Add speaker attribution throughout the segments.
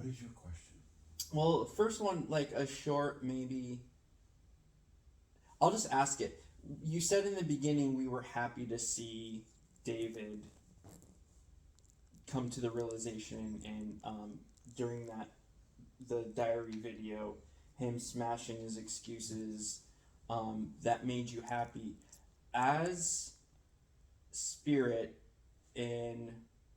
Speaker 1: What is your question?
Speaker 2: Well, first one, like a short, maybe. I'll just ask it. You said in the beginning we were happy to see David come to the realization, and during the diary video, him smashing his excuses, that made you happy. As spirit in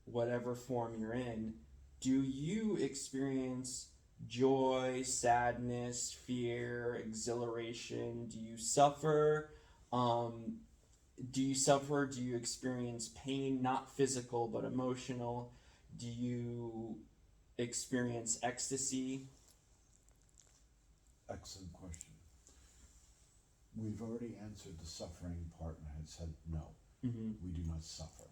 Speaker 2: whatever form you're in, do you experience joy, sadness, fear, exhilaration? Do you suffer? Um, do you suffer? Do you experience pain, not physical but emotional? Do you experience ecstasy?
Speaker 1: Excellent question. We've already answered the suffering part and had said no,
Speaker 2: Mm-hmm.
Speaker 1: we do not suffer.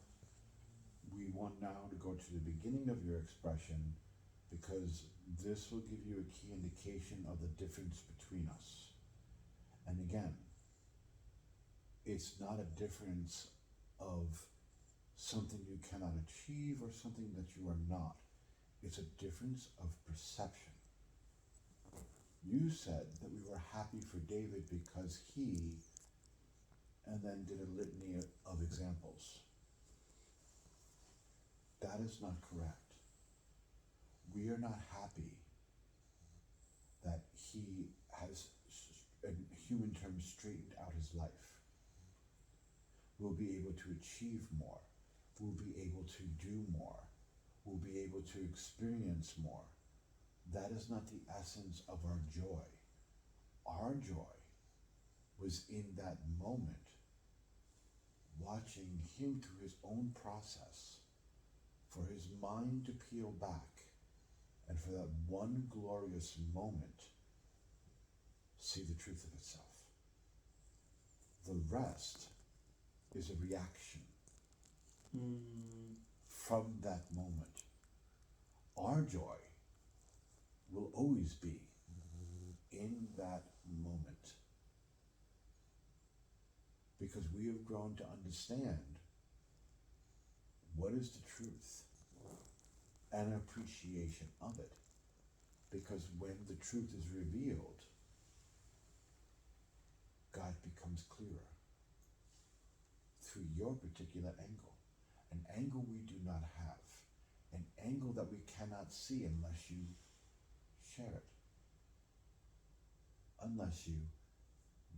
Speaker 1: We want now to go to the beginning of your expression because this will give you a key indication of the difference between us. And again, it's not a difference of something you cannot achieve or something that you are not. It's a difference of perception. You said that we were happy for David because he, and then did a litany of examples. That is not correct. We are not happy that he has, in human terms, straightened out his life. We'll be able to achieve more. We'll be able to do more. We'll be able to experience more. That is not the essence of our joy. Our joy was in that moment, watching him through his own process, for his mind to peel back, and for that one glorious moment, see the truth of itself. The rest is a reaction from that moment. Our joy will always be in that moment, because we have grown to understand what is the truth and appreciation of it. Because when the truth is revealed, God becomes clearer through your particular angle, an angle we do not have, an angle that we cannot see unless you share it, unless you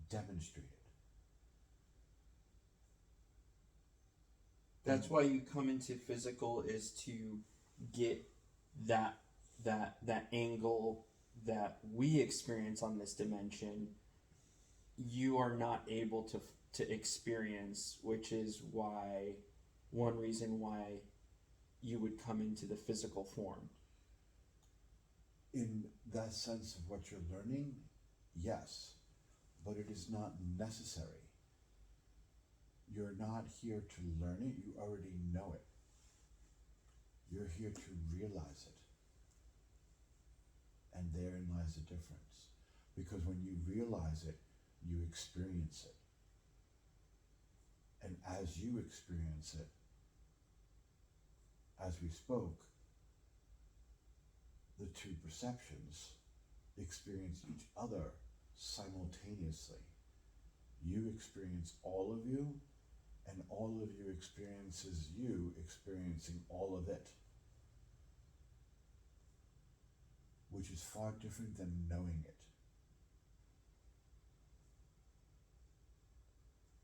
Speaker 1: demonstrate it.
Speaker 2: That's why you come into physical, is to get that angle that we experience on this dimension. You are not able to experience, which is why one reason why you would come into the physical form.
Speaker 1: In that sense of what you're learning, yes, but it is not necessary. You're not here to learn it, you already know it. You're here to realize it. And therein lies the difference. Because when you realize it, you experience it. And as you experience it, as we spoke, the two perceptions experience each other simultaneously. You experience all of you, and all of you experiences you experiencing all of it, which is far different than knowing it.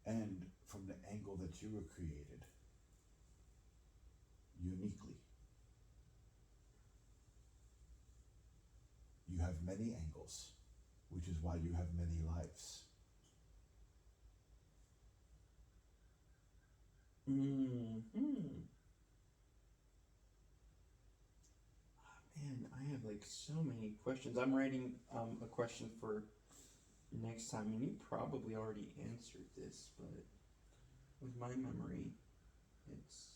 Speaker 1: And from the angle that you were created, uniquely. You have many angles, which is why you have many lives.
Speaker 2: Man, I have like so many questions. I'm writing a question for next time, and you probably already answered this, but with my memory, it's.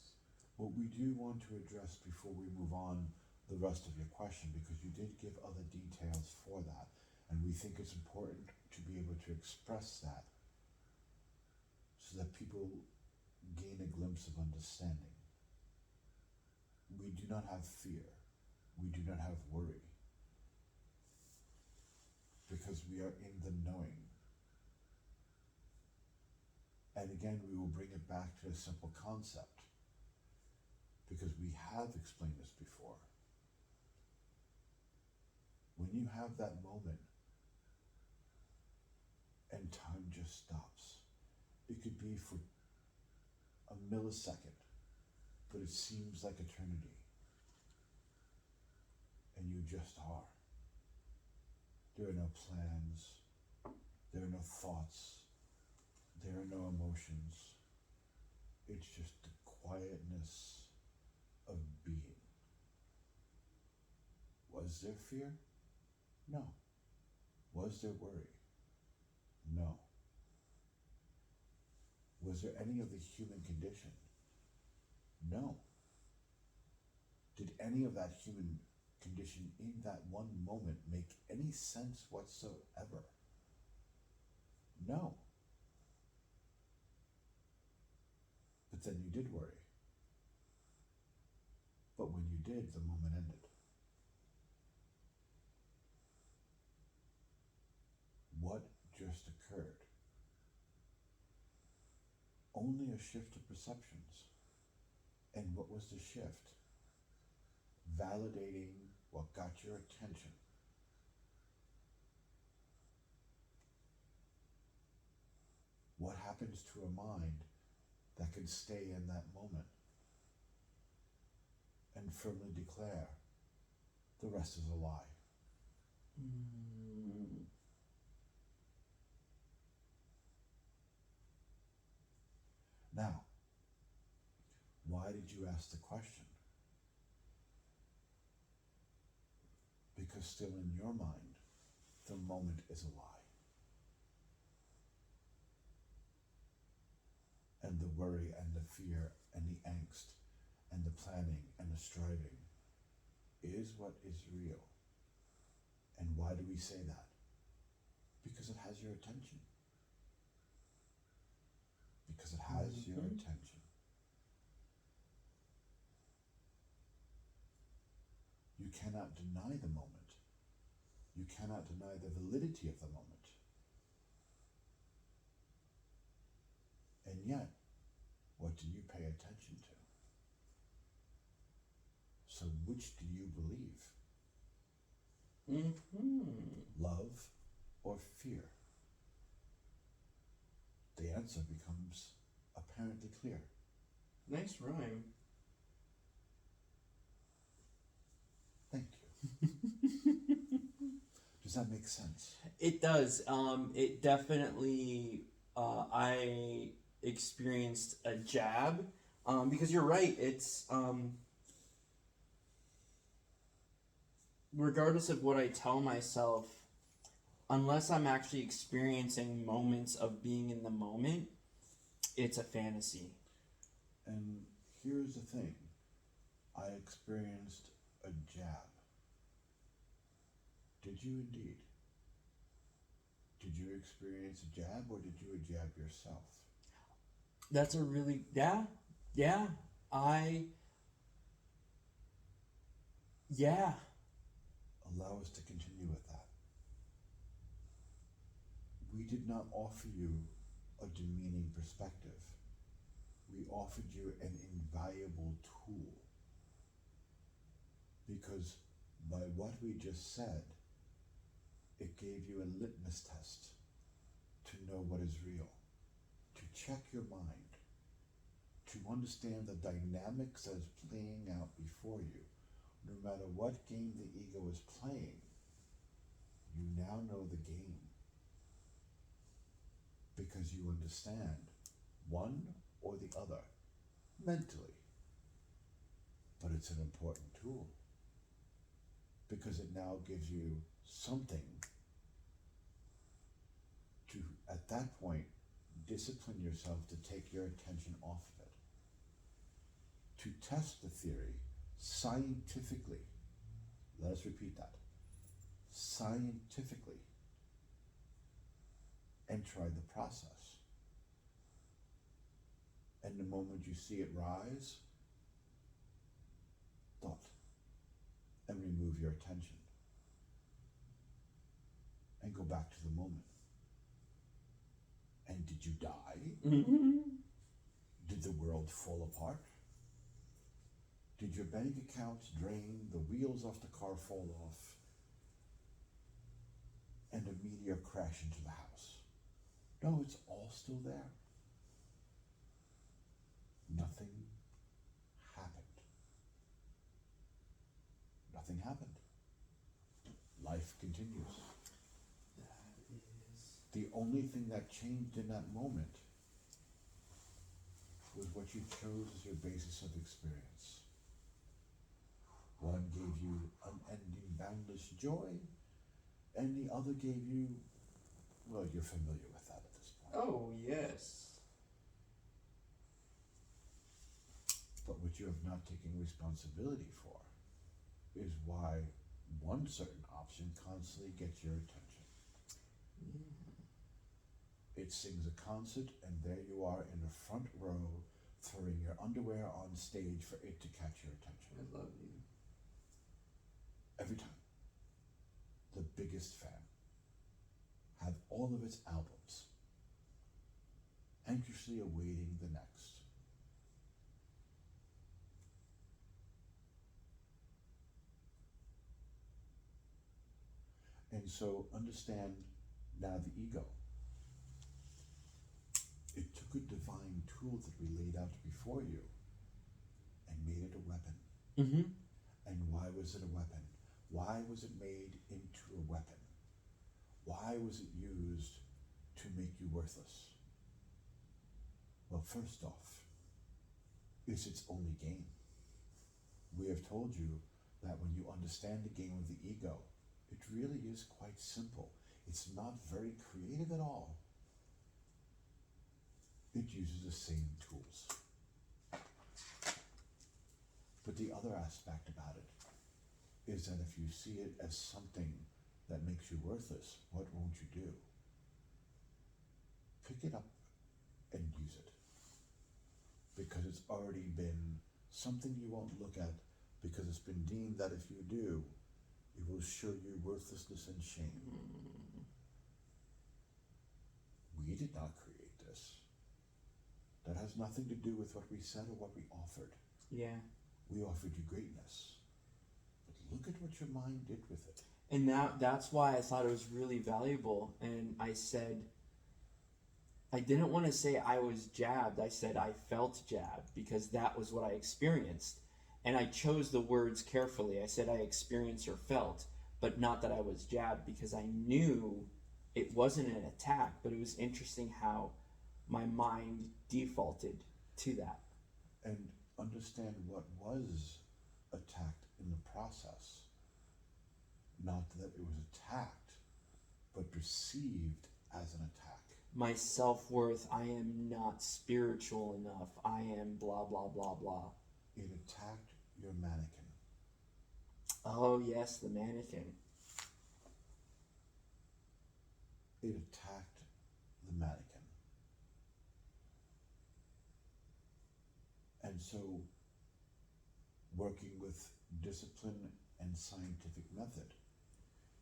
Speaker 1: What we do want to address before we move on the rest of your question, because you did give other details for that, and we think it's important to be able to express that so that people gain a glimpse of understanding. We do not have fear. we do not have worry. Because we are in the knowing. And again, we will bring it back to a simple concept. Because we have explained this before. When you have that moment and time just stops, it could be for a millisecond, but it seems like eternity. And you just are. There are no plans, there are no thoughts, there are no emotions. It's just the quietness of being. Was there fear? No. Was there worry? No. Was there any of the human condition? No. Did any of that human condition in that one moment make any sense whatsoever? No. But then you did worry. But when you did, the moment ended. What just occurred? Only a shift of perceptions. And what was the shift? Validating what got your attention. What happens to a mind that can stay in that moment and firmly declare the rest is a lie? Now, why did you ask the question? Because still in your mind, the moment is a lie. And the worry and the fear and the angst and the planning and the striving is what is real. And why do we say that? Because it has your attention. Because it has your attention. You cannot deny the moment. You cannot deny the validity of the moment. And yet, what do you pay attention to? So which do you believe? Love or fear? The answer becomes apparently clear.
Speaker 2: Nice rhyme.
Speaker 1: Thank you. Does that make sense?
Speaker 2: It does. It definitely, I experienced a jab, because you're right. It's, regardless of what I tell myself, unless I'm actually experiencing moments of being in the moment, it's a fantasy.
Speaker 1: And here's the thing. I experienced a jab. Did you indeed? Did you experience a jab or did you jab yourself?
Speaker 2: That's a really, yeah.
Speaker 1: Allow us to continue with that. We did not offer you a demeaning perspective. We offered you an invaluable tool. Because by what we just said, it gave you a litmus test to know what is real, to check your mind, to understand the dynamics that is playing out before you. No matter what game the ego is playing, you now know the game. Because you understand one or the other mentally. But it's an important tool. Because it now gives you something to, at that point, discipline yourself to take your attention off of it. To test the theory scientifically. Let us repeat that. Scientifically. And try the process. And the moment you see it rise, thought. and remove your attention and go back to the moment. And did you die?
Speaker 2: Mm-hmm.
Speaker 1: Did the world fall apart? Did your bank accounts drain, the wheels off the car fall off, and a meteor crash into the house? No, it's all still there. Nothing happened. Nothing happened. Life continues.
Speaker 2: That is.
Speaker 1: The only thing that changed in that moment was what you chose as your basis of experience. One gave you unending, boundless joy, and the other gave you, well, you're familiar with that at this point.
Speaker 2: Oh, yes.
Speaker 1: But what you have not taken responsibility for is why one certain option constantly gets your attention.
Speaker 2: Yeah.
Speaker 1: It sings a concert, and there you are in the front row, throwing your underwear on stage for it to catch your attention.
Speaker 2: I love you.
Speaker 1: Every time. The biggest fan. Have all of its albums. Anxiously awaiting the next. And so understand now the ego. It took a divine tool that we laid out before you and made it a weapon.
Speaker 2: Mm-hmm.
Speaker 1: And why was it a weapon? Why was it made into a weapon? Why was it used to make you worthless? Well, first off, it's its only game. We have told you that when you understand the game of the ego, it really is quite simple. It's not very creative at all. It uses the same tools. But the other aspect about it is that if you see it as something that makes you worthless, what won't you do? Pick it up and use it. Because it's already been something you won't look at, because it's been deemed that if you do, it will show you worthlessness and shame. We did not create this. That has nothing to do with what we said or what we offered.
Speaker 2: Yeah.
Speaker 1: We offered you greatness. But look at what your mind did with it.
Speaker 2: And that's why I thought it was really valuable. And I said, I didn't want to say I was jabbed. I said I felt jabbed, because that was what I experienced. And I chose the words carefully. I said I experienced or felt, but not that I was jabbed, because I knew it wasn't an attack. But it was interesting how my mind defaulted to that.
Speaker 1: And understand what was attacked in the process. Not that it was attacked, but perceived as an attack.
Speaker 2: My self-worth, I am not spiritual enough. I am blah, blah, blah, blah.
Speaker 1: It attacked your mannequin.
Speaker 2: Oh, yes, the mannequin.
Speaker 1: It attacked the mannequin. And so, working with discipline and scientific method,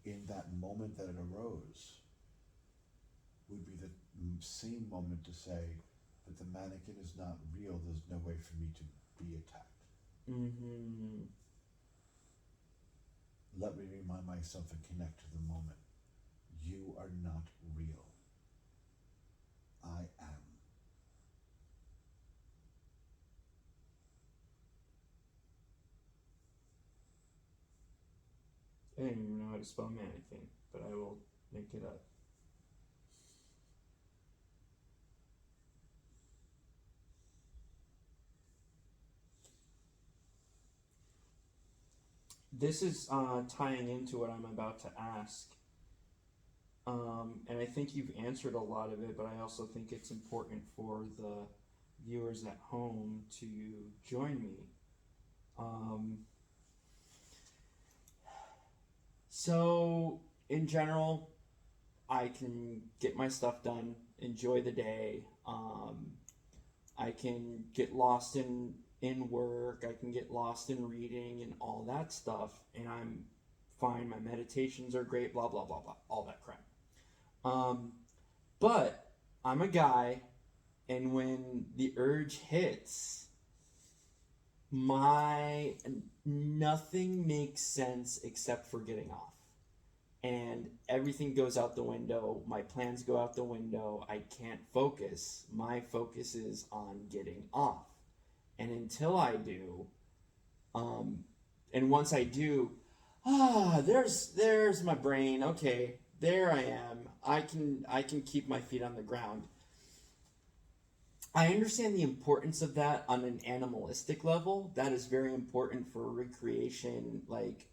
Speaker 1: in that moment that it arose, would be the same moment to say that the mannequin is not real, there's no way for me to be attacked.
Speaker 2: Mm-hmm.
Speaker 1: Let me remind myself and connect to the moment. You are not real. I am.
Speaker 2: I don't even know how to spell mannequin, but I will make it up. This is tying into what I'm about to ask. And I think you've answered a lot of it, but I also think it's important for the viewers at home to join me. So, in general, I can get my stuff done, enjoy the day. I can get lost in in work, I can get lost in reading and all that stuff, and I'm fine. My meditations are great, blah, blah, blah, blah, all that crap. But I'm a guy, and when the urge hits, nothing makes sense except for getting off. And everything goes out the window. My plans go out the window. I can't focus. My focus is on getting off. And until I do, and once I do, there's my brain. Okay, there I am. I can keep my feet on the ground. I understand the importance of that on an animalistic level. That is very important for recreation, like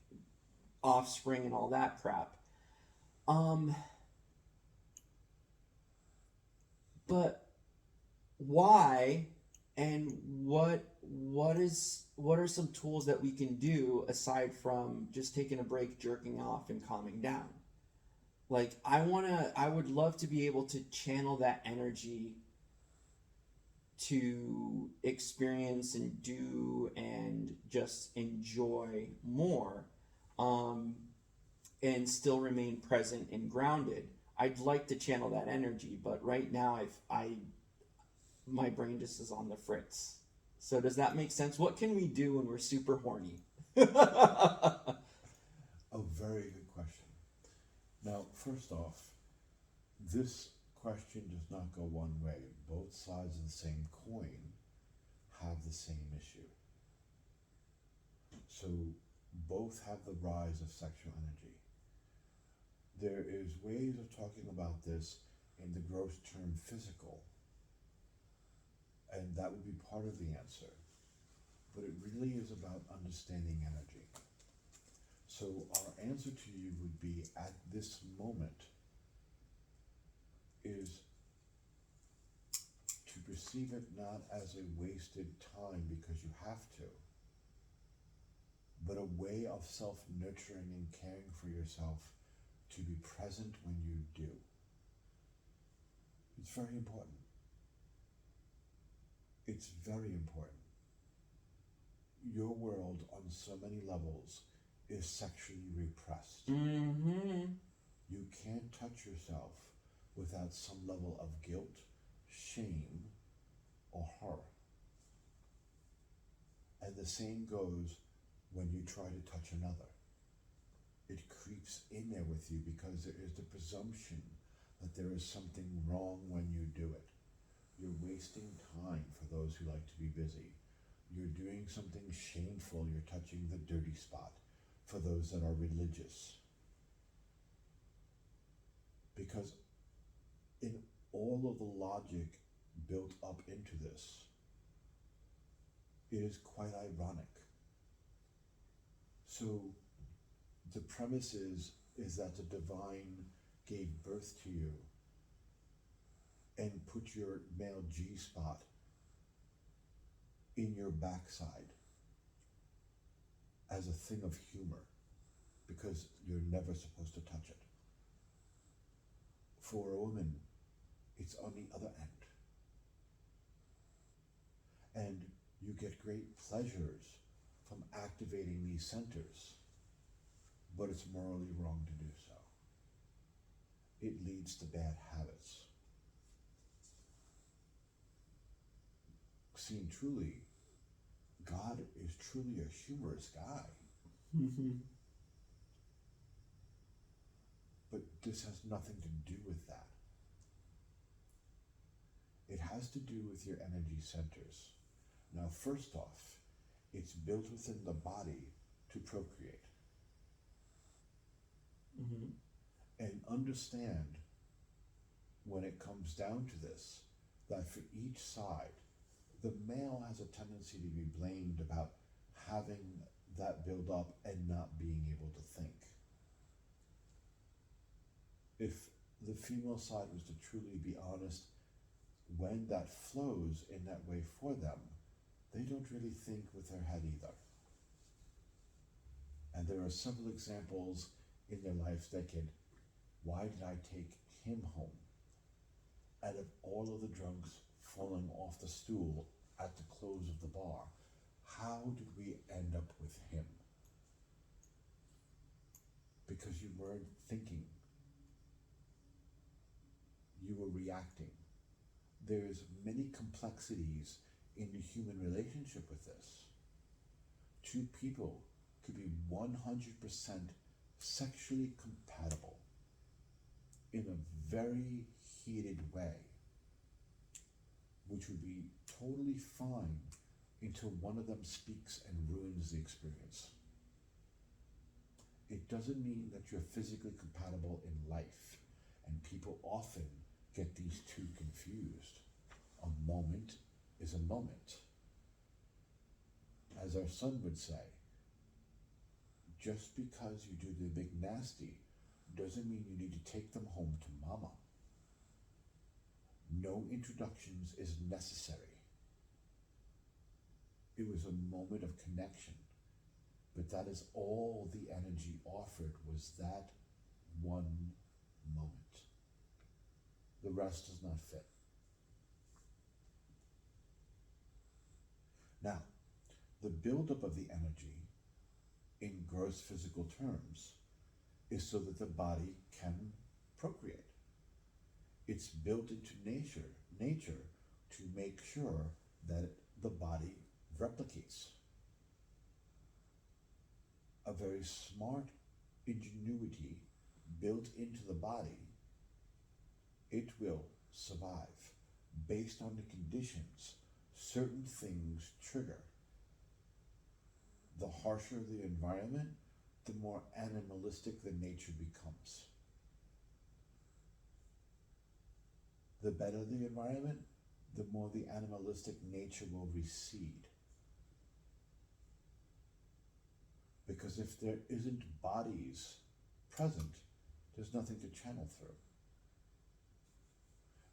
Speaker 2: offspring and all that crap. But why and what are some tools that we can do aside from just taking a break, jerking off, and calming down? Like I would love to be able to channel that energy to experience and do and just enjoy more, and still remain present and grounded. I'd like to channel that energy, but right now my brain just is on the fritz. So does that make sense? What can we do when we're super horny?
Speaker 1: A very good question. Now, first off, this question does not go one way. Both sides of the same coin have the same issue. So both have the rise of sexual energy. There is ways of talking about this in the gross term physical, and that would be part of the answer. But it really is about understanding energy. So our answer to you would be, at this moment, is to perceive it not as a wasted time because you have to, but a way of self-nurturing and caring for yourself, to be present when you do. It's very important. It's very important. Your world on so many levels is sexually repressed.
Speaker 2: Mm-hmm.
Speaker 1: You can't touch yourself without some level of guilt, shame, or horror. And the same goes when you try to touch another. It creeps in there with you because there is the presumption that there is something wrong when you do it. You're wasting time for those who like to be busy. You're doing something shameful. You're touching the dirty spot for those that are religious. Because in all of the logic built up into this, it is quite ironic. So the premise is that the divine gave birth to you and put your male G-spot in your backside as a thing of humor, because you're never supposed to touch it. For a woman, it's on the other end. And you get great pleasures from activating these centers, but it's morally wrong to do so. It leads to bad habits. Seen truly, God is truly a humorous guy.
Speaker 2: Mm-hmm.
Speaker 1: But this has nothing to do with that. It has to do with your energy centers. Now, first off, it's built within the body to procreate.
Speaker 2: Mm-hmm.
Speaker 1: And understand, when it comes down to this, that for each side, the male has a tendency to be blamed about having that build up and not being able to think. If the female side was to truly be honest, when that flows in that way for them, they don't really think with their head either. And there are several examples in their lives that could, why did I take him home? Out of all of the drunks falling off the stool at the close of the bar, how did we end up with him? Because you weren't thinking. You were reacting. There's many complexities in the human relationship with this. Two people could be 100% sexually compatible in a very heated way, which would be totally fine until one of them speaks and ruins the experience. It doesn't mean that you're physically compatible in life, and people often get these two confused. A moment is a moment. As our son would say, just because you do the big nasty doesn't mean you need to take them home to mama. No introductions is necessary. It was a moment of connection, but that is all the energy offered, was that one moment. The rest does not fit. Now, the buildup of the energy in gross physical terms is so that the body can procreate. It's built into nature to make sure that the body replicates. A very smart ingenuity built into the body. It will survive. Based on the conditions, certain things trigger. The harsher the environment, the more animalistic the nature becomes. The better the environment, the more the animalistic nature will recede. Because if there isn't bodies present, there's nothing to channel through.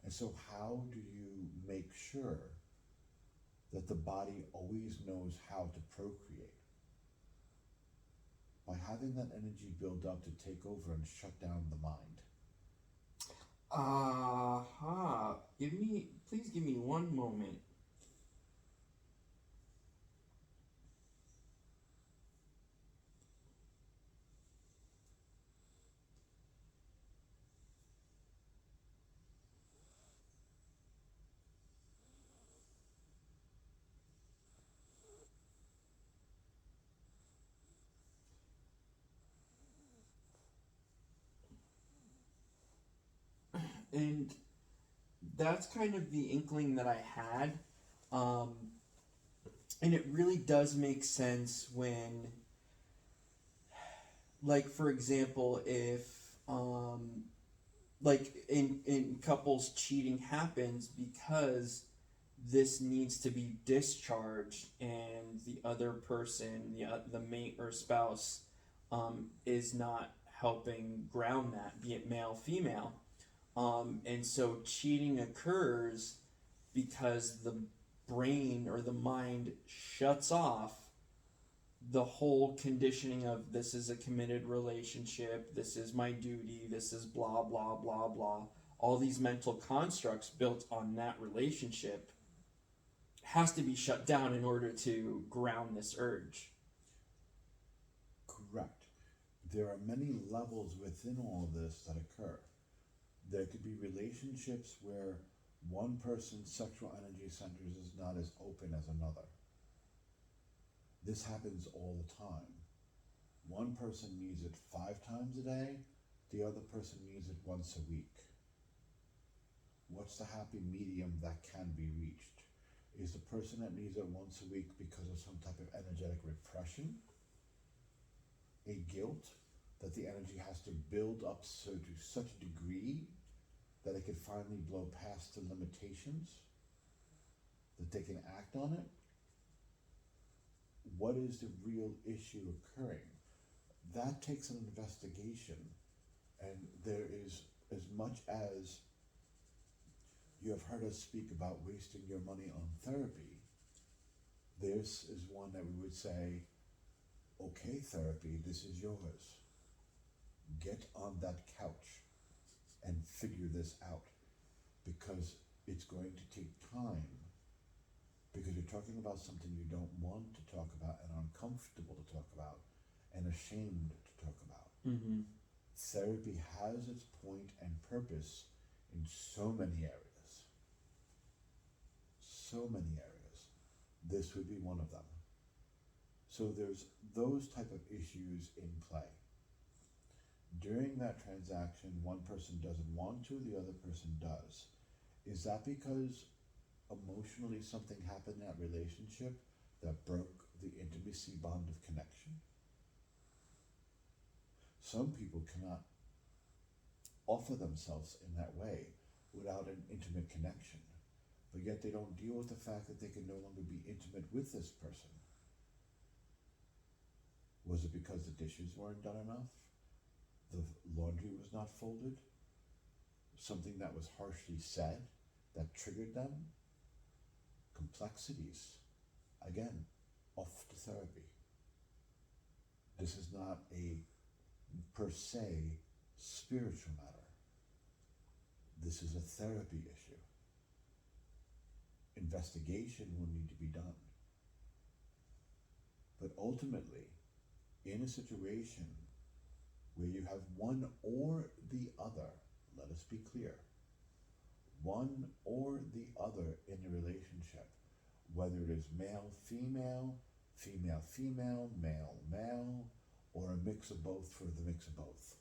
Speaker 1: And so how do you make sure that the body always knows how to procreate? By having that energy build up to take over and shut down the mind.
Speaker 2: Please give me one moment. And that's kind of the inkling that I had. And it really does make sense when, like, for example, if, like, in couples, cheating happens because this needs to be discharged, and the other person, the mate or spouse, is not helping ground that, be it male, female. And so cheating occurs because the brain or the mind shuts off the whole conditioning of, this is a committed relationship, this is my duty, this is blah, blah, blah, blah. All these mental constructs built on that relationship has to be shut down in order to ground this urge.
Speaker 1: Correct. There are many levels within all of this that occur. There could be relationships where one person's sexual energy centers is not as open as another. This happens all the time. One person needs it 5 times a day, the other person needs it once a week. What's the happy medium that can be reached? Is the person that needs it once a week because of some type of energetic repression, a guilt that the energy has to build up to such a degree that it can finally blow past the limitations, that they can act on it? What is the real issue occurring? That takes an investigation, and there is, as much as you have heard us speak about wasting your money on therapy, this is one that we would say, okay, therapy, this is yours. Get on that couch and figure this out, because it's going to take time because you're talking about something you don't want to talk about and are uncomfortable to talk about and ashamed to talk about.
Speaker 2: Mm-hmm.
Speaker 1: Therapy has its point and purpose in so many areas. So many areas. This would be one of them. So there's those type of issues in play. During that transaction, one person doesn't want to, the other person does. Is that because emotionally something happened in that relationship that broke the intimacy bond of connection? Some people cannot offer themselves in that way without an intimate connection, but yet they don't deal with the fact that they can no longer be intimate with this person. Was it because the dishes weren't done enough? The laundry was not folded? Something that was harshly said that triggered them? Complexities. Again, off to therapy. This is not a per se spiritual matter. This is a therapy issue. Investigation will need to be done. But ultimately, in a situation where you have one or the other, let us be clear, one or the other in a relationship, whether it is male, female, female, female, male, male, or a mix of both for the mix of both.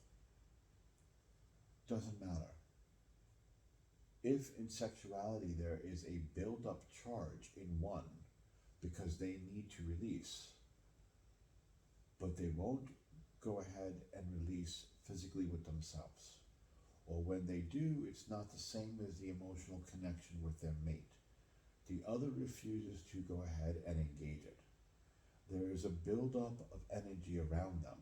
Speaker 1: Doesn't matter. If in sexuality there is a build-up charge in one because they need to release, but they won't go ahead and release physically with themselves, or when they do, it's not the same as the emotional connection with their mate. The other refuses to go ahead and engage it. There is a buildup of energy around them.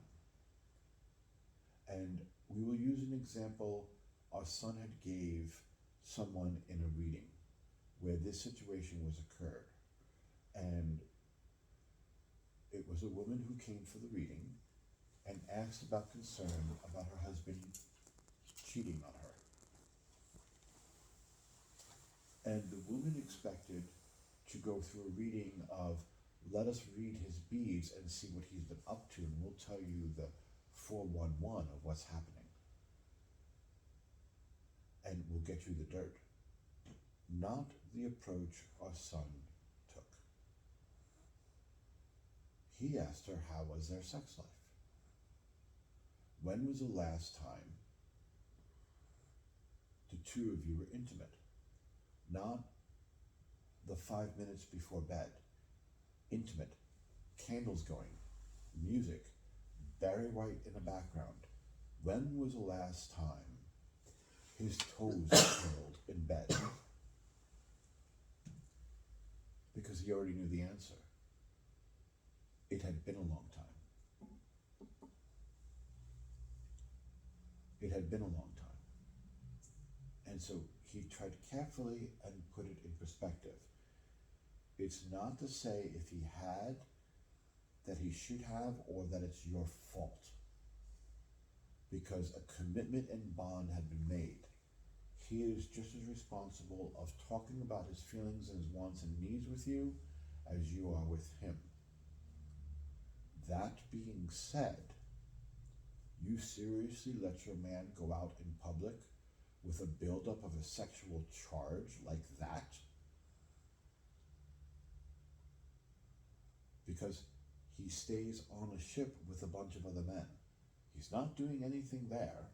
Speaker 1: And we will use an example our son had gave someone in a reading where this situation was occurred. And it was a woman who came for the reading and asked about concern about her husband cheating on her. And the woman expected to go through a reading of, let us read his beads and see what he's been up to, and we'll tell you the 411 of what's happening. And we'll get you the dirt. Not the approach our son took. He asked her, how was their sex life? When was the last time the two of you were intimate? Not the 5 minutes before bed. Intimate. Candles going. Music. Barry White in the background. When was the last time his toes curled in bed? Because he already knew the answer. It had been a long time. It had been a long time. And so he tried carefully and put it in perspective. It's not to say if he had, that he should have, or that it's your fault. Because a commitment and bond had been made. He is just as responsible of talking about his feelings and his wants and needs with you as you are with him. That being said, you seriously let your man go out in public with a buildup of a sexual charge like that? Because he stays on a ship with a bunch of other men. He's not doing anything there.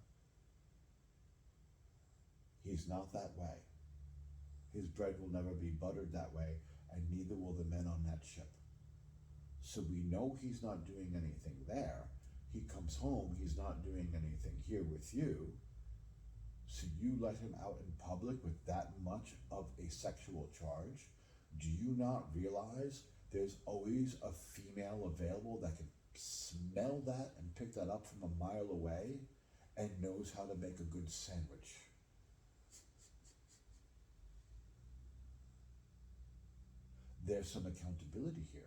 Speaker 1: He's not that way. His bread will never be buttered that way, and neither will the men on that ship. So we know he's not doing anything there. He comes home, he's not doing anything here with you. So you let him out in public with that much of a sexual charge? Do you not realize there's always a female available that can smell that and pick that up from a mile away and knows how to make a good sandwich? There's some accountability here.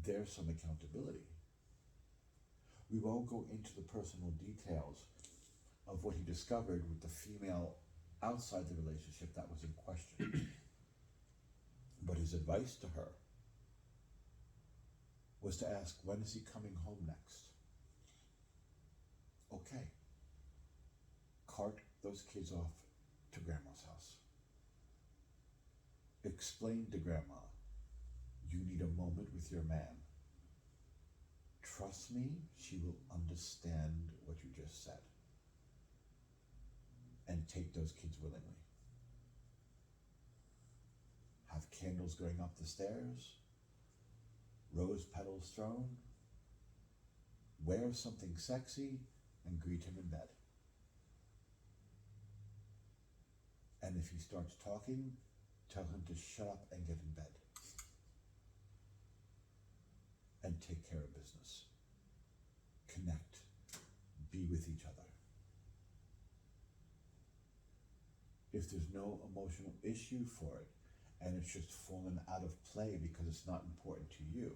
Speaker 1: There's some accountability. We won't go into the personal details of what he discovered with the female outside the relationship that was in question. But his advice to her was to ask, when is he coming home next? Okay. Cart those kids off to grandma's house. Explain to grandma, you need a moment with your man. Trust me, she will understand what you just said. And take those kids willingly. Have candles going up the stairs, rose petals thrown, wear something sexy, and greet him in bed. And if he starts talking, tell him to shut up and get in bed. And take care of business. Connect. Be with each other. If there's no emotional issue for it, and it's just fallen out of play because it's not important to you,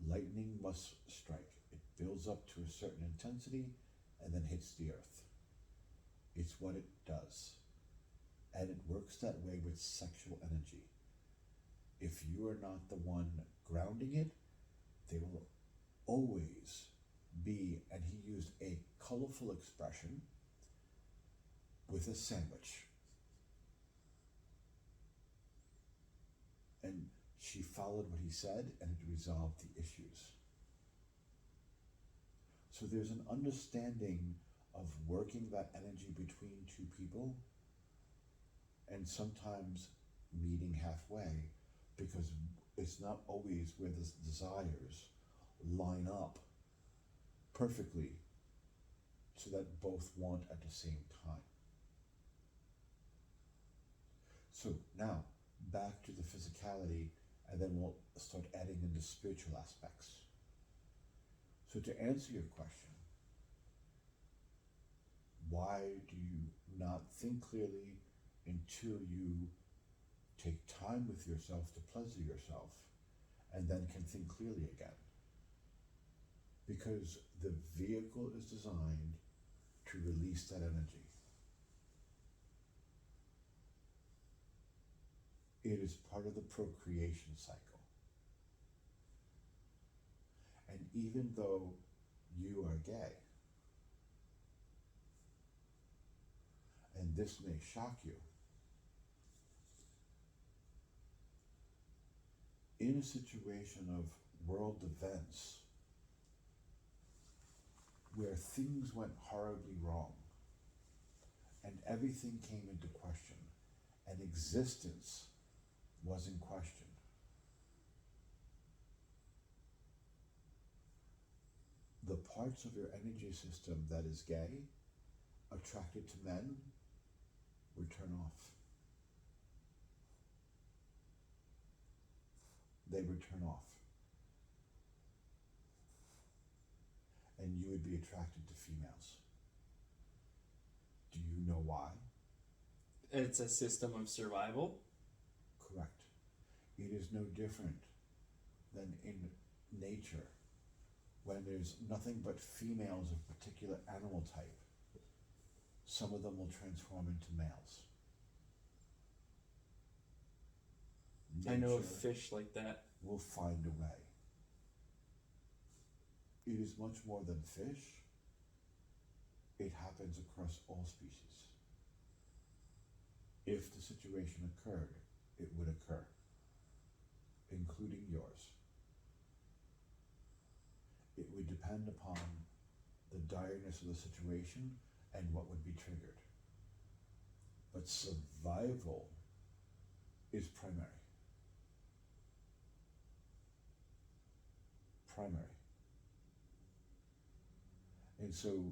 Speaker 1: lightning must strike. It builds up to a certain intensity and then hits the earth. It's what it does. And it works that way with sexual energy. If you are not the one grounding it, they will always be, and he used a colorful expression, with a sandwich. And she followed what he said, and it resolved the issues. So there's an understanding of working that energy between two people, and sometimes meeting halfway, because it's not always where the desires line up perfectly so that both want at the same time. So now, back to the physicality, and then we'll start adding in the spiritual aspects. So to answer your question, why do you not think clearly until you take time with yourself to pleasure yourself, and then can think clearly again? Because the vehicle is designed to release that energy. It is part of the procreation cycle. And even though you are gay, and this may shock you, in a situation of world events where things went horribly wrong and everything came into question and existence was in question, the parts of your energy system that is gay, attracted to men, would turn off. They would turn off. And you would be attracted to females. Do you know why?
Speaker 2: It's a system of survival.
Speaker 1: Correct. It is no different than in nature, when there's nothing but females of a particular animal type. Some of them will transform into males.
Speaker 2: I know of
Speaker 1: Nature
Speaker 2: fish like that.
Speaker 1: will find a way. It is much more than fish. It happens across all species. If the situation occurred, it would occur, including yours. It would depend upon the direness of the situation and what would be triggered. But survival is primary. Primary. And so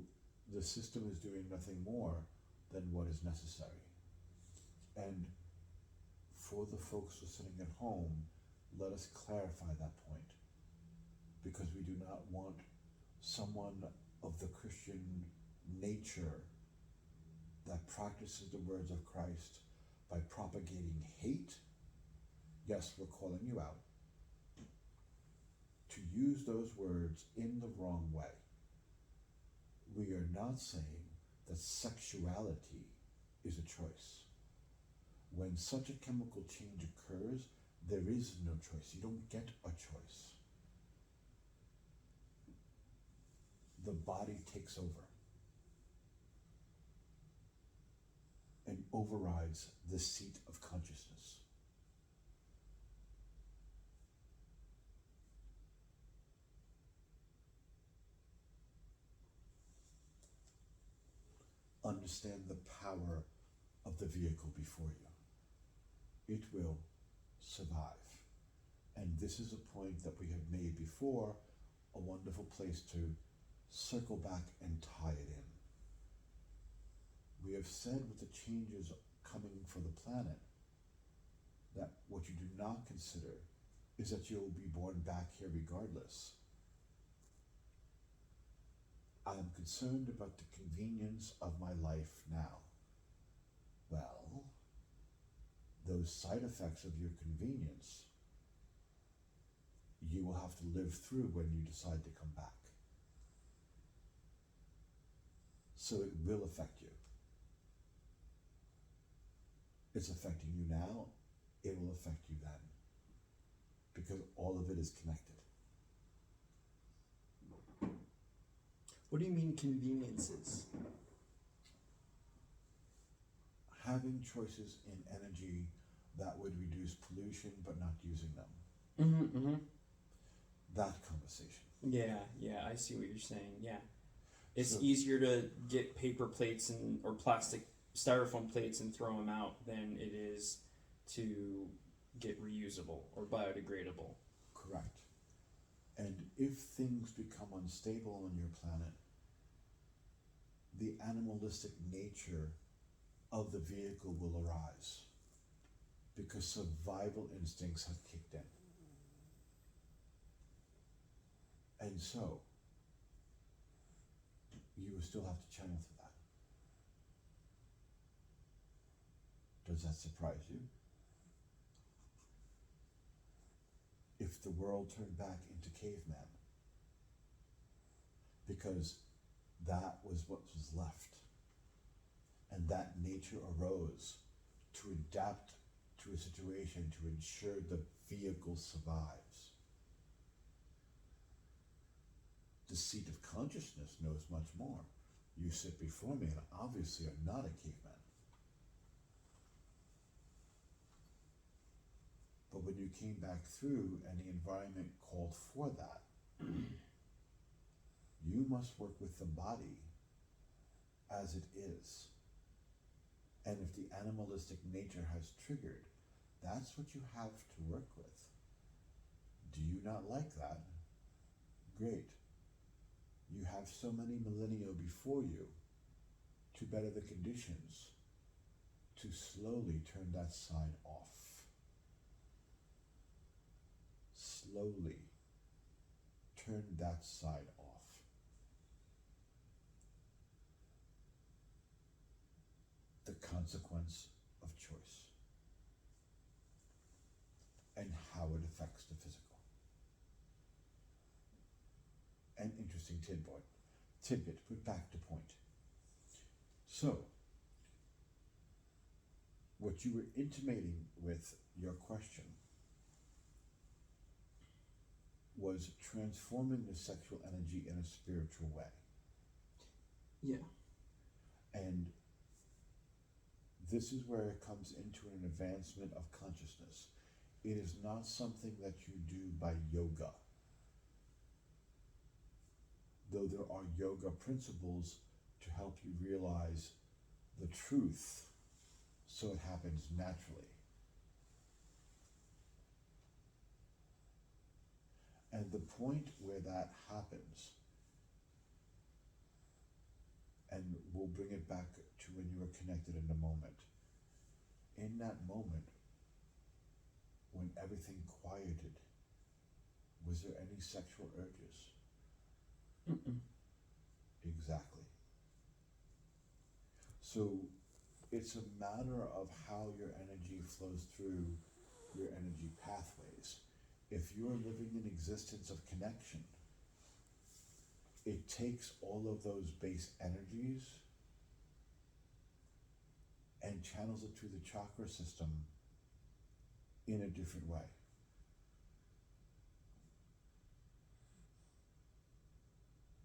Speaker 1: the system is doing nothing more than what is necessary. And for the folks listening at home, let us clarify that point, because we do not want someone of the Christian nature that practices the words of Christ by propagating hate. Yes, we're calling you out. To use those words in the wrong way. We are not saying that sexuality is a choice. When such a chemical change occurs, there is no choice. You don't get a choice. The body takes over and overrides the seat of consciousness. Understand the power of the vehicle before you. It will survive. And this is a point that we have made before, a wonderful place to circle back and tie it in. We have said with the changes coming for the planet, that what you do not consider is that you'll be born back here regardless. I am concerned about the convenience of my life now. Well, those side effects of your convenience, you will have to live through when you decide to come back. So it will affect you. It's affecting you now, it will affect you then. Because all of it is connected.
Speaker 2: What do you mean conveniences?
Speaker 1: Having choices in energy that would reduce pollution but not using them.
Speaker 2: Mm-hmm, mm-hmm.
Speaker 1: That conversation.
Speaker 2: Yeah, I see what you're saying, yeah. It's
Speaker 1: So,
Speaker 2: easier to get paper plates or plastic styrofoam plates and throw them out than it is to get reusable or biodegradable.
Speaker 1: correct. And if things become unstable on your planet, the animalistic nature of the vehicle will arise because survival instincts have kicked in. And so, you will still have to channel through that. Does that surprise you? If the world turned back into caveman, because that was what was left, and that nature arose to adapt to a situation to ensure the vehicle survives. The seat of consciousness knows much more. You sit before me and obviously are not a caveman. But when you came back through and the environment called for that, you must work with the body as it is. And if the animalistic nature has triggered, that's what you have to work with. Do you not like that? Great. You have so many millennia before you to better the conditions to slowly turn that side off. Slowly turn that side off. The consequence of choice and how it affects the physical. An interesting tidbit, but back to point. So, what you were intimating with your question was transforming the sexual energy in a spiritual way.
Speaker 2: Yeah.
Speaker 1: And this is where it comes into an advancement of consciousness. It is not something that you do by yoga. Though there are yoga principles to help you realize the truth, so it happens naturally. And the point where that happens, and we'll bring it back to when you were connected in a moment. In that moment, when everything quieted, was there any sexual urges?
Speaker 2: Mm-mm.
Speaker 1: Exactly. So it's a matter of how your energy flows through your energy pathways. If you're living in existence of connection, it takes all of those base energies and channels it through the chakra system in a different way.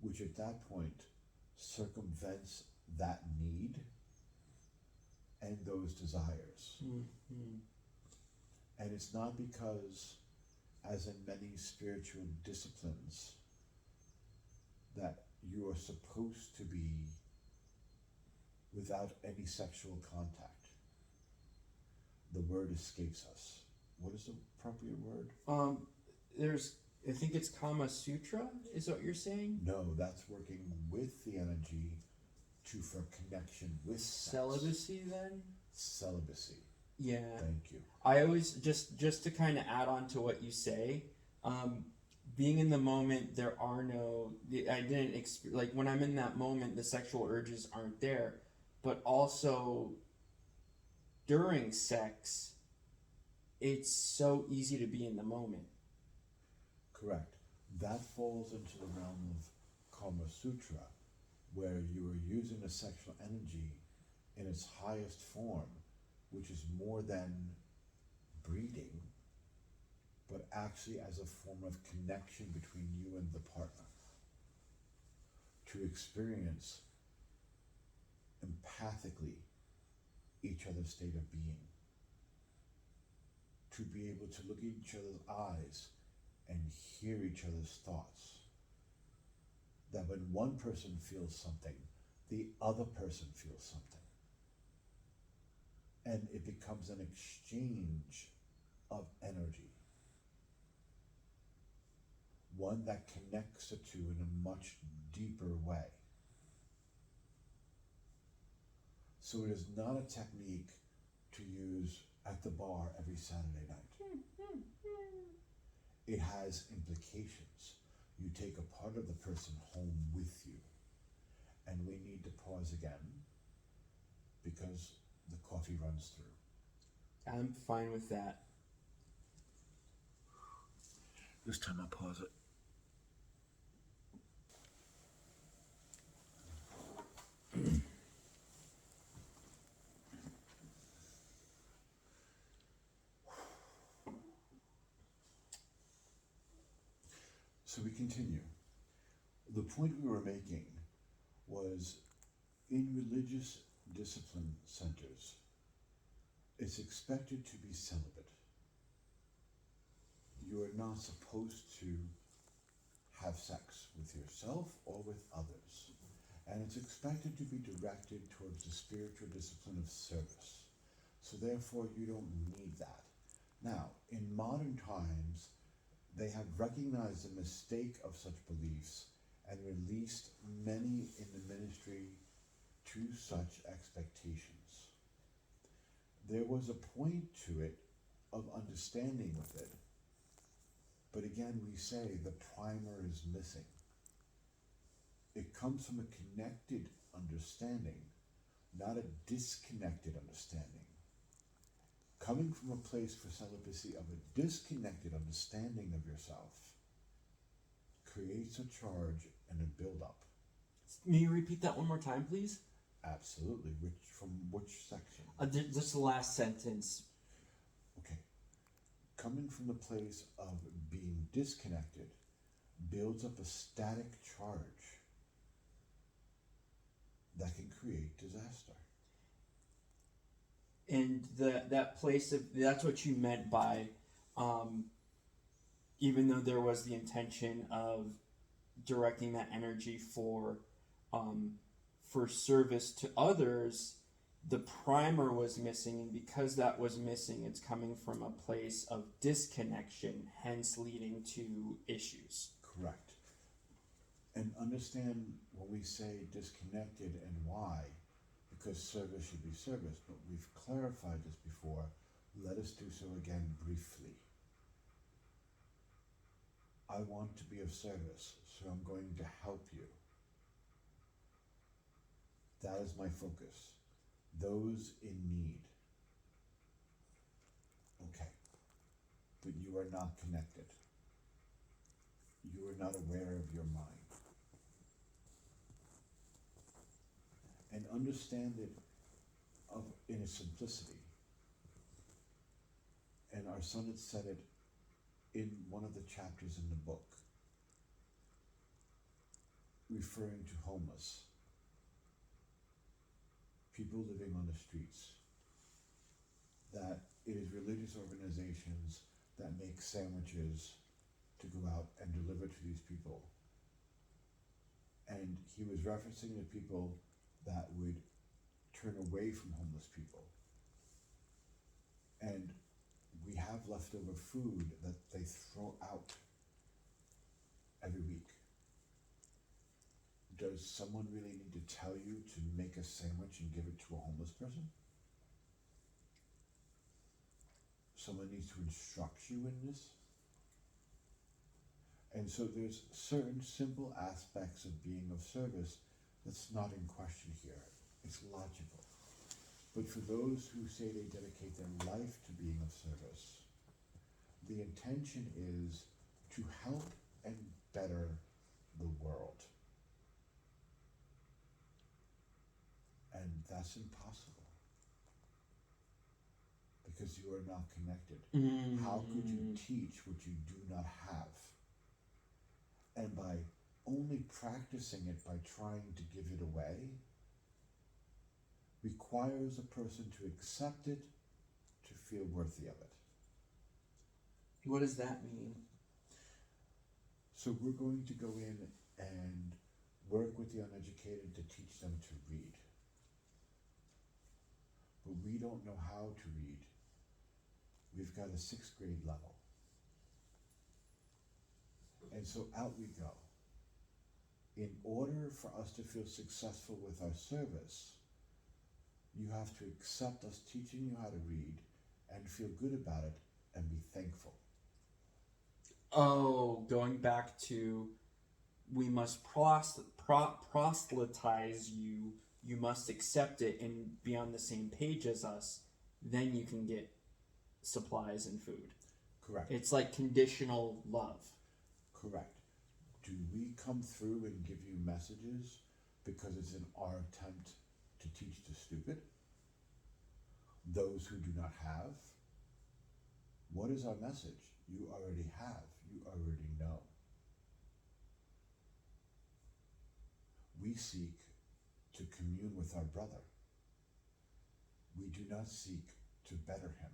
Speaker 1: Which at that point circumvents that need and those desires.
Speaker 2: Mm-hmm.
Speaker 1: And it's not because, as in many spiritual disciplines, that you are supposed to be without any sexual contact. The word escapes us. What is the appropriate word?
Speaker 2: There's, I think it's Kama Sutra, is what you're saying?
Speaker 1: No, that's working with the energy for connection with sex.
Speaker 2: Celibacy then?
Speaker 1: Celibacy.
Speaker 2: Yeah.
Speaker 1: Thank you.
Speaker 2: I always, just to kind of add on to what you say, being in the moment, there are no, I didn't, like when I'm in that moment, the sexual urges aren't there, but also during sex, it's so easy to be in the moment.
Speaker 1: Correct. That falls into the realm of Kama Sutra, where you are using the sexual energy in its highest form, which is more than breeding, but actually as a form of connection between you and the partner. To experience empathically each other's state of being. To be able to look at each other's eyes and hear each other's thoughts. That when one person feels something, the other person feels something. And it becomes an exchange of energy. One that connects the two in a much deeper way. So it is not a technique to use at the bar every Saturday night. It has implications. You take a part of the person home with you. And we need to pause again because the coffee runs through.
Speaker 2: I'm fine with that.
Speaker 1: This time I'll pause it. So we continue. The point we were making was in religious discipline centers, it's expected to be celibate. You are not supposed to have sex with yourself or with others. And it's expected to be directed towards the spiritual discipline of service. So therefore you don't need that. Now, in modern times, they have recognized the mistake of such beliefs and released many in the ministry to such expectations. There was a point to it of understanding with it, but again we say the primer is missing. It comes from a connected understanding, not a disconnected understanding. Coming from a place for celibacy of a disconnected understanding of yourself creates a charge and a build-up.
Speaker 2: May you repeat that one more time, please?
Speaker 1: Absolutely. From which section?
Speaker 2: Just the last sentence.
Speaker 1: Okay. Coming from the place of being disconnected builds up a static charge that can create disaster.
Speaker 2: And that place of, that's what you meant by, even though there was the intention of directing that energy for service to others, the primer was missing, and because that was missing, it's coming from a place of disconnection, hence leading to issues.
Speaker 1: Correct. And understand when we say disconnected and why, because service should be service, but we've clarified this before. Let us do so again briefly. I want to be of service, so I'm going to help you. That is my focus. Those in need. Okay. But you are not connected. You are not aware of your mind. And understand it in its simplicity. And our son had said it in one of the chapters in the book, referring to homeless, people living on the streets, that it is religious organizations that make sandwiches to go out and deliver to these people. And he was referencing the people that would turn away from homeless people. And we have leftover food that they throw out every week. Does someone really need to tell you to make a sandwich and give it to a homeless person? Someone needs to instruct you in this? And so there's certain simple aspects of being of service that's not in question here. It's logical. But for those who say they dedicate their life to being of service, the intention is to help and better the world. And that's impossible, because you are not connected. How could you teach what you do not have? And by only practicing it by trying to give it away requires a person to accept it, to feel worthy of it.
Speaker 2: What does that mean?
Speaker 1: So we're going to go in and work with the uneducated to teach them to read. But we don't know how to read. We've got a 6th grade level. And so out we go. In order for us to feel successful with our service, you have to accept us teaching you how to read and feel good about it and be thankful.
Speaker 2: Oh, going back to, we must proselytize you. You must accept it and be on the same page as us. Then you can get supplies and food.
Speaker 1: Correct.
Speaker 2: It's like conditional love.
Speaker 1: Correct. Do we come through and give you messages because it's in our attempt to teach the stupid? Those who do not have? What is our message? You already have. You already know. We seek to commune with our brother. We do not seek to better him.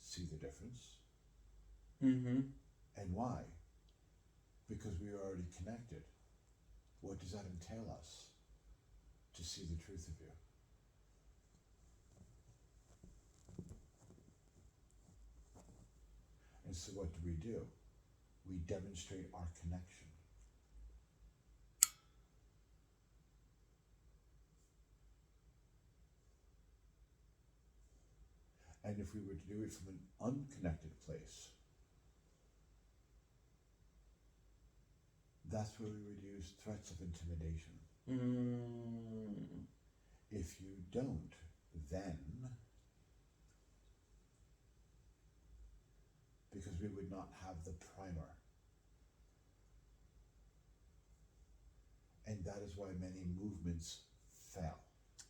Speaker 1: See the difference?
Speaker 2: Mm-hmm.
Speaker 1: And why? Because we are already connected. What does that entail us? To see the truth of you. And so what do? We demonstrate our connection. And if we were to do it from an unconnected place, that's where we would use threats of intimidation. If you don't, then, because we would not have the primer. And that is why many movements fail.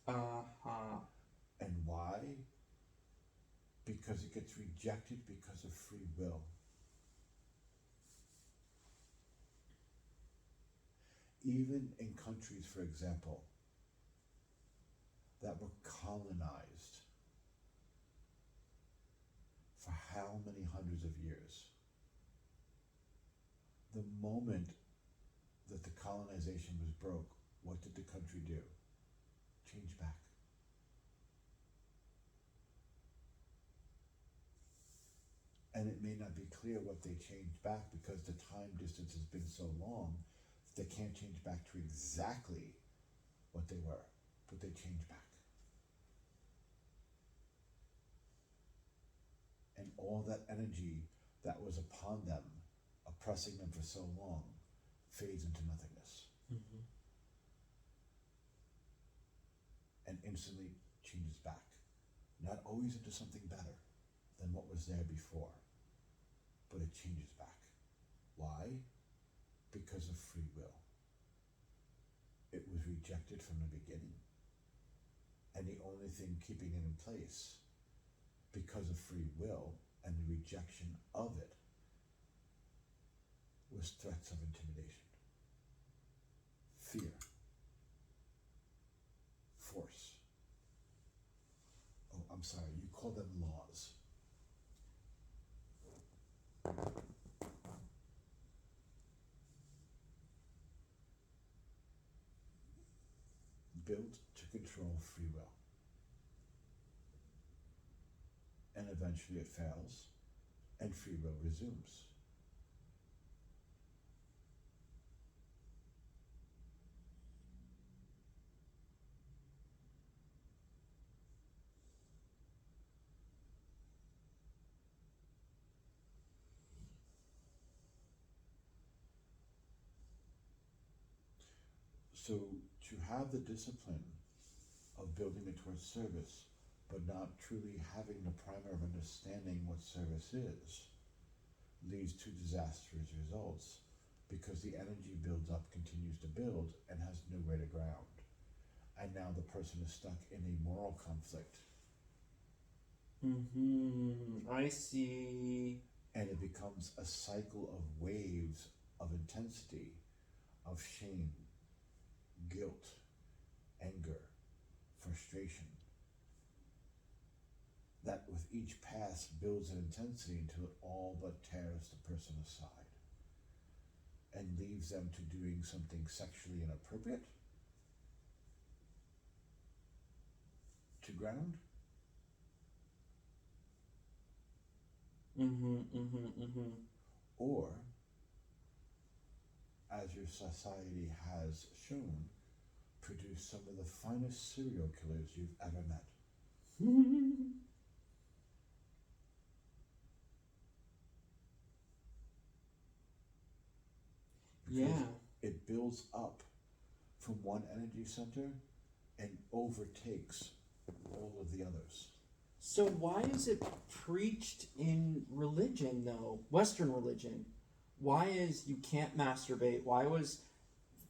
Speaker 1: And why? Because it gets rejected because of free will. Even in countries, for example, that were colonized for how many hundreds of years, the moment that the colonization was broke, what did the country do? Change back. And it may not be clear what they changed back because the time distance has been so long that they can't change back to exactly what they were, but they changed back. And all that energy that was upon them, oppressing them for so long, fades into nothingness.
Speaker 2: Mm-hmm.
Speaker 1: And instantly changes back. Not always into something better than what was there before, but it changes back. Why? Because of free will. It was rejected from the beginning. And the only thing keeping it in place, because of free will and the rejection of it, was threats of intimidation, fear, force. Oh, I'm sorry, you call them laws. Built to control free will. And eventually it fails, and free will resumes. So to have the discipline of building it towards service, but not truly having the primer of understanding what service is, leads to disastrous results, because the energy builds up, continues to build, and has nowhere to ground. And now the person is stuck in a moral conflict.
Speaker 2: I see.
Speaker 1: And it becomes a cycle of waves of intensity, of shame, guilt, anger, frustration, that with each pass builds an intensity until it all but tears the person aside and leaves them to doing something sexually inappropriate, to ground, or, as your society has shown, produce some of the finest serial killers you've ever met. Because
Speaker 2: Yeah.
Speaker 1: it builds up from one energy center and overtakes all of the others.
Speaker 2: So why is it preached in religion though? Western religion. Why is you can't masturbate? Why was,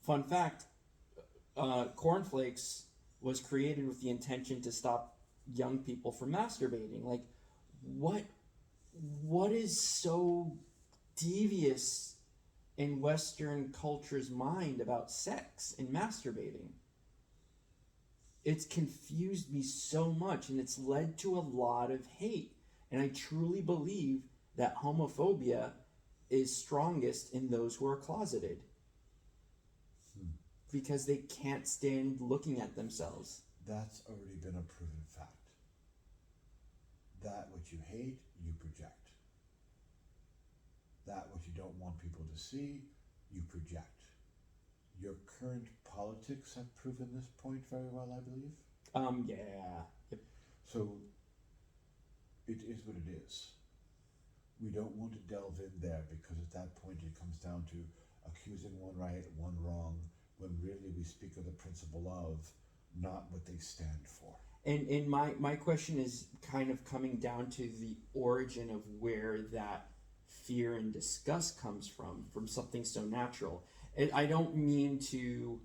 Speaker 2: fun fact, cornflakes was created with the intention to stop young people from masturbating? Like, what is so devious in Western culture's mind about sex and masturbating? It's confused me so much, and it's led to a lot of hate. And I truly believe that homophobia is strongest in those who are closeted. Because they can't stand looking at themselves.
Speaker 1: That's already been a proven fact. That which you hate, you project. That which you don't want people to see, you project. Your current politics have proven this point very well, I believe.
Speaker 2: Yeah. Yep.
Speaker 1: So, it is what it is. We don't want to delve in there, because at that point it comes down to accusing one right, one wrong, when really we speak of the principle of, not what they stand for.
Speaker 2: And my question is kind of coming down to the origin of where that fear and disgust comes from something so natural. And I don't mean to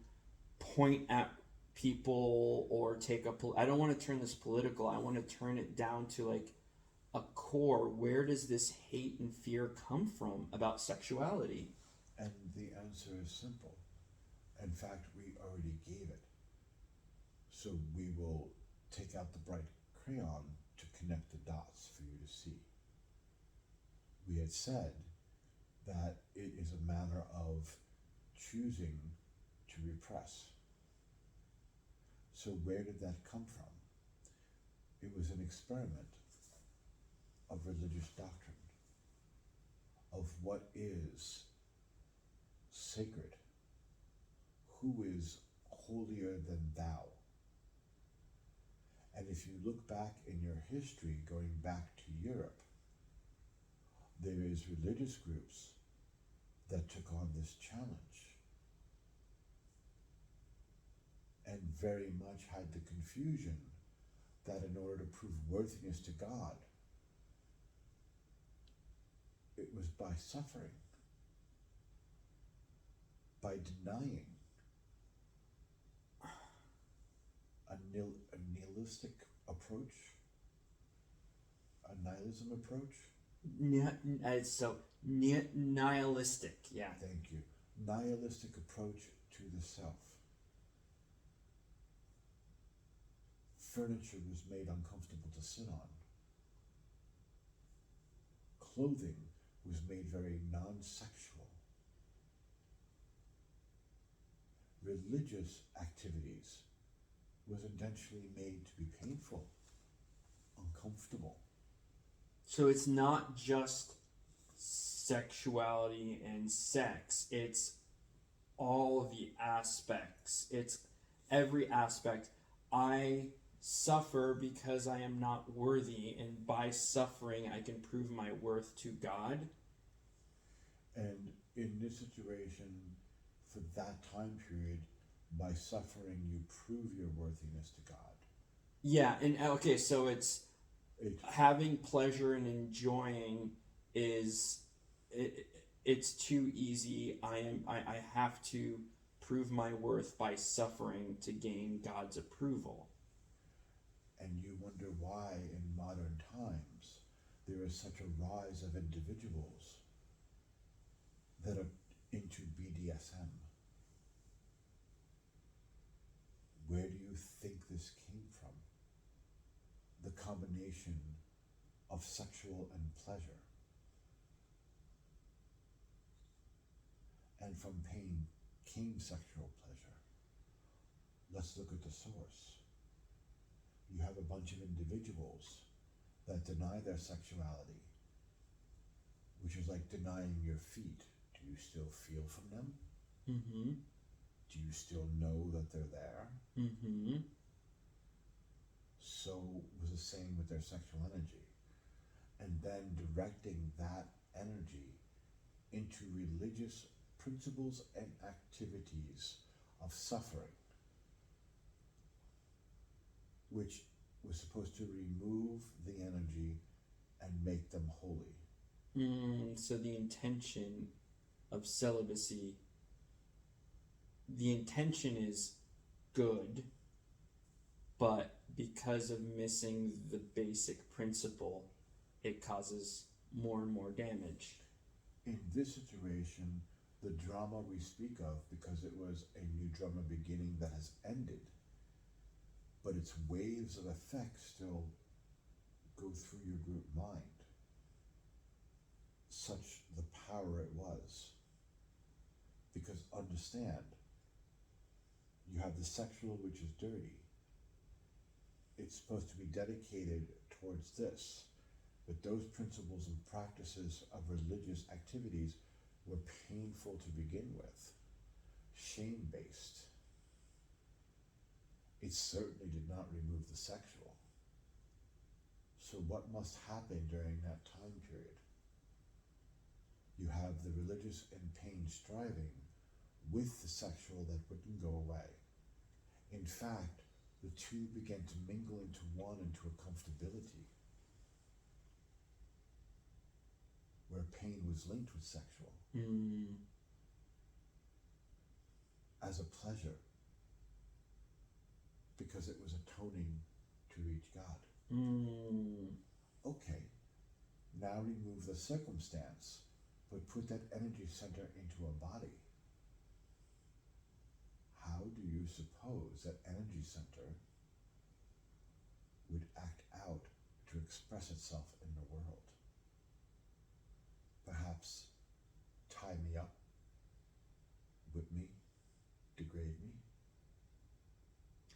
Speaker 2: point at people or I don't want to turn this political. I want to turn it down to like a core. Where does this hate and fear come from about sexuality?
Speaker 1: And the answer is simple. In fact, we already gave it. So we will take out the bright crayon to connect the dots for you to see. We had said that it is a matter of choosing to repress. So where did that come from? It was an experiment of religious doctrine, of what is sacred, who is holier than thou. And if you look back in your history, going back to Europe, there is religious groups that took on this challenge and very much had the confusion that in order to prove worthiness to God, it was by suffering, by denying a a nihilistic approach, a nihilism approach.
Speaker 2: Nihilistic, yeah.
Speaker 1: Thank you. Nihilistic approach to the self. Furniture was made uncomfortable to sit on. Clothing was made very non-sexual. Religious activities was intentionally made to be painful, uncomfortable.
Speaker 2: So it's not just sexuality and sex, it's all of the aspects. It's every aspect. I suffer because I am not worthy, and by suffering I can prove my worth to God.
Speaker 1: And in this situation, for that time period, by suffering you prove your worthiness to God.
Speaker 2: Yeah, and okay, so it's having pleasure and enjoying it's too easy. I have to prove my worth by suffering to gain God's approval.
Speaker 1: And you wonder why in modern times there is such a rise of individuals that are into BDSM. Where do you think this came from? The combination of sexual and pleasure. And from pain came sexual pleasure. Let's look at the source. You have a bunch of individuals that deny their sexuality, which is like denying your feet. Do you still feel from them?
Speaker 2: Mm-hmm.
Speaker 1: Do you still know that they're there?
Speaker 2: Mm-hmm.
Speaker 1: So was the same with their sexual energy. And then directing that energy into religious principles and activities of suffering, which was supposed to remove the energy and make them holy.
Speaker 2: So the intention of celibacy, the intention is good, but because of missing the basic principle, it causes more and more damage.
Speaker 1: In this situation, the drama we speak of, because it was a new drama beginning that has ended, but its waves of effect still go through your group mind. Such the power it was. Because understand, you have the sexual, which is dirty. It's supposed to be dedicated towards this, but those principles and practices of religious activities were painful to begin with, shame-based. It certainly did not remove the sexual. So what must happen during that time period? You have the religious and pain striving with the sexual that wouldn't go away. In fact, the two began to mingle into one, into a comfortability, where pain was linked with sexual as a pleasure, because it was atoning to reach God. Okay, now remove the circumstance, but put that energy center into a body. How do you suppose that energy center would act out to express itself in the world? Perhaps tie me up, whip me, degrade me?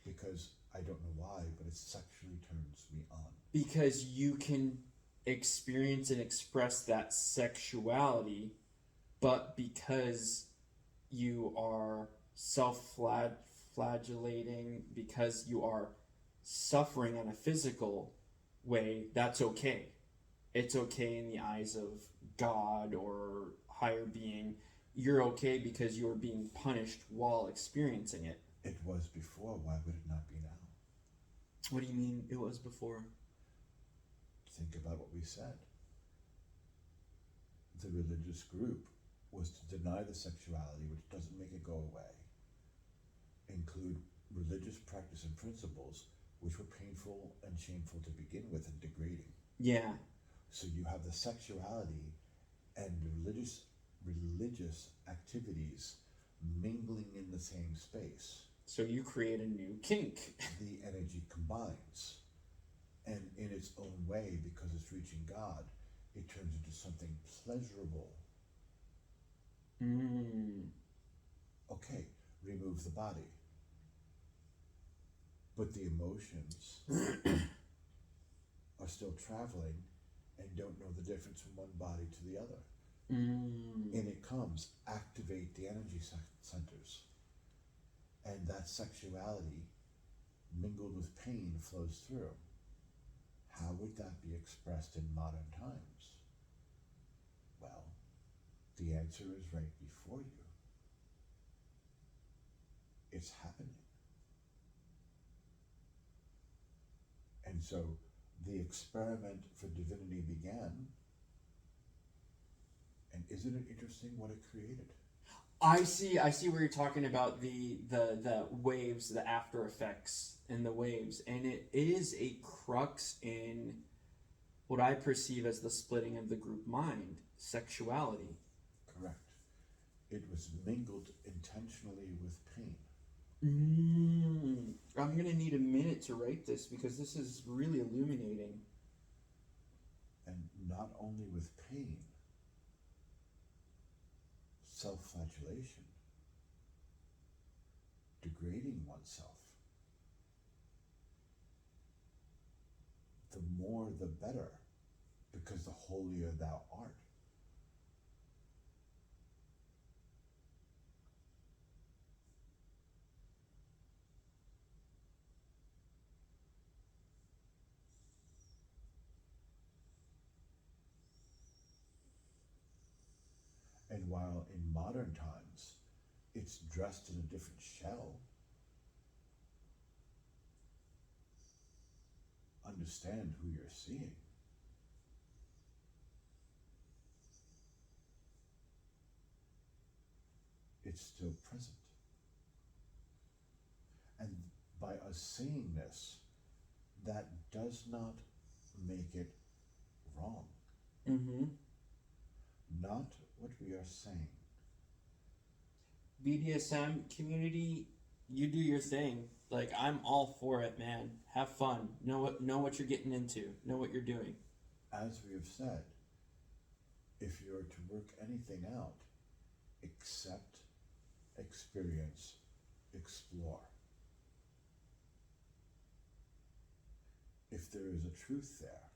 Speaker 1: Because I don't know why, but it sexually turns me on.
Speaker 2: Because you can experience and express that sexuality, but because you are self-flagellating, because you are suffering in a physical way, that's okay. It's okay in the eyes of God or higher being. You're okay because you're being punished while experiencing it.
Speaker 1: It was before, why would it not be now?
Speaker 2: What do you mean it was before?
Speaker 1: Think about what we said. The religious group was to deny the sexuality, which doesn't make it go away, include religious practice and principles which were painful and shameful to begin with and degrading.
Speaker 2: Yeah.
Speaker 1: So you have the sexuality and religious activities mingling in the same space.
Speaker 2: So you create a new kink.
Speaker 1: The energy combines, and in its own way, because it's reaching God, it turns into something pleasurable. Okay, remove the body, but the emotions are still traveling and don't know the difference from one body to the other. In it comes, activate the energy centers, and that sexuality mingled with pain flows through. How would that be expressed in modern times? Well, the answer is right before you. It's happening. And so the experiment for divinity began, and isn't it interesting what it created?
Speaker 2: I see where you're talking about the waves, the after effects and the waves, and it is a crux in what I perceive as the splitting of the group mind, sexuality.
Speaker 1: Correct. It was mingled intentionally with pain.
Speaker 2: I'm gonna need a minute to write this because this is really illuminating.
Speaker 1: And not only with pain, self-flagellation, degrading oneself. The more the better, because the holier thou art. And while in modern times, it's dressed in a different shell, understand who you're seeing. It's still present. And by us seeing this, that does not make it wrong. Not what we are saying.
Speaker 2: BDSM community, you do your thing. Like, I'm all for it, man. Have fun. Know what you're getting into. Know what you're doing.
Speaker 1: As we have said, if you're to work anything out, accept, experience, explore. If there is a truth there,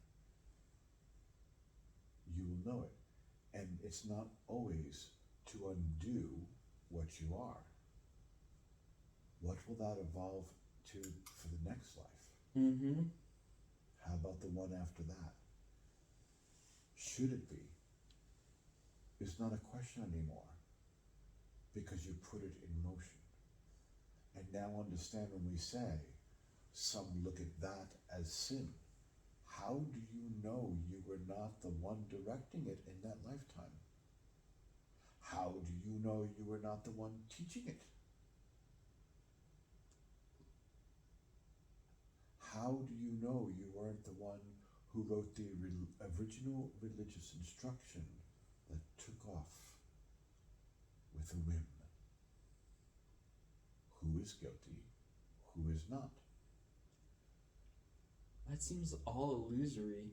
Speaker 1: you will know it. And it's not always to undo what you are. What will that evolve to for the next life? How about the one after that? Should it be? It's not a question anymore, because you put it in motion. And now understand when we say, some look at that as sin. How do you know you were not the one directing it in that lifetime? How do you know you were not the one teaching it? How do you know you weren't the one who wrote the original religious instruction that took off with a whim? Who is guilty? Who is not?
Speaker 2: That seems all illusory.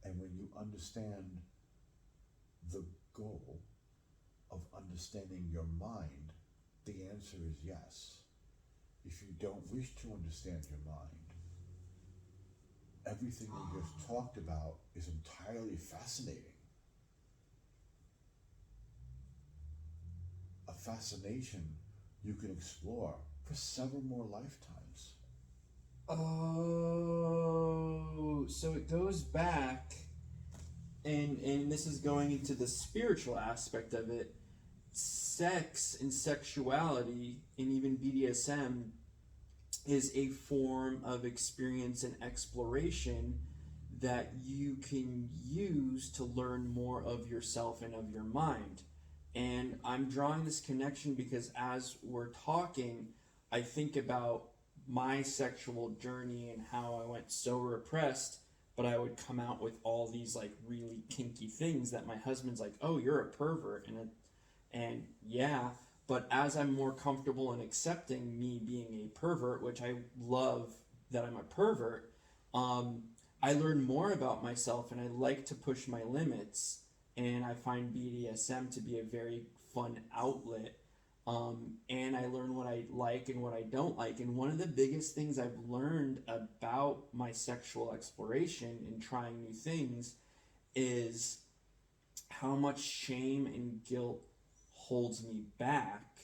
Speaker 1: And when you understand the goal of understanding your mind, the answer is yes. If you don't wish to understand your mind, everything we just talked about is entirely fascinating. A fascination you can explore for several more lifetimes.
Speaker 2: Oh, so it goes back, and this is going into the spiritual aspect of it. Sex and sexuality, and even BDSM, is a form of experience and exploration that you can use to learn more of yourself and of your mind. And I'm drawing this connection because as we're talking, I think about my sexual journey and how I went so repressed, but I would come out with all these like really kinky things that my husband's like, "Oh, you're a pervert," and yeah. But as I'm more comfortable in accepting me being a pervert, which I love that I'm a pervert, I learn more about myself, and I like to push my limits. And I find BDSM to be a very fun outlet. And I learn what I like and what I don't like. And one of the biggest things I've learned about my sexual exploration and trying new things is how much shame and guilt holds me back,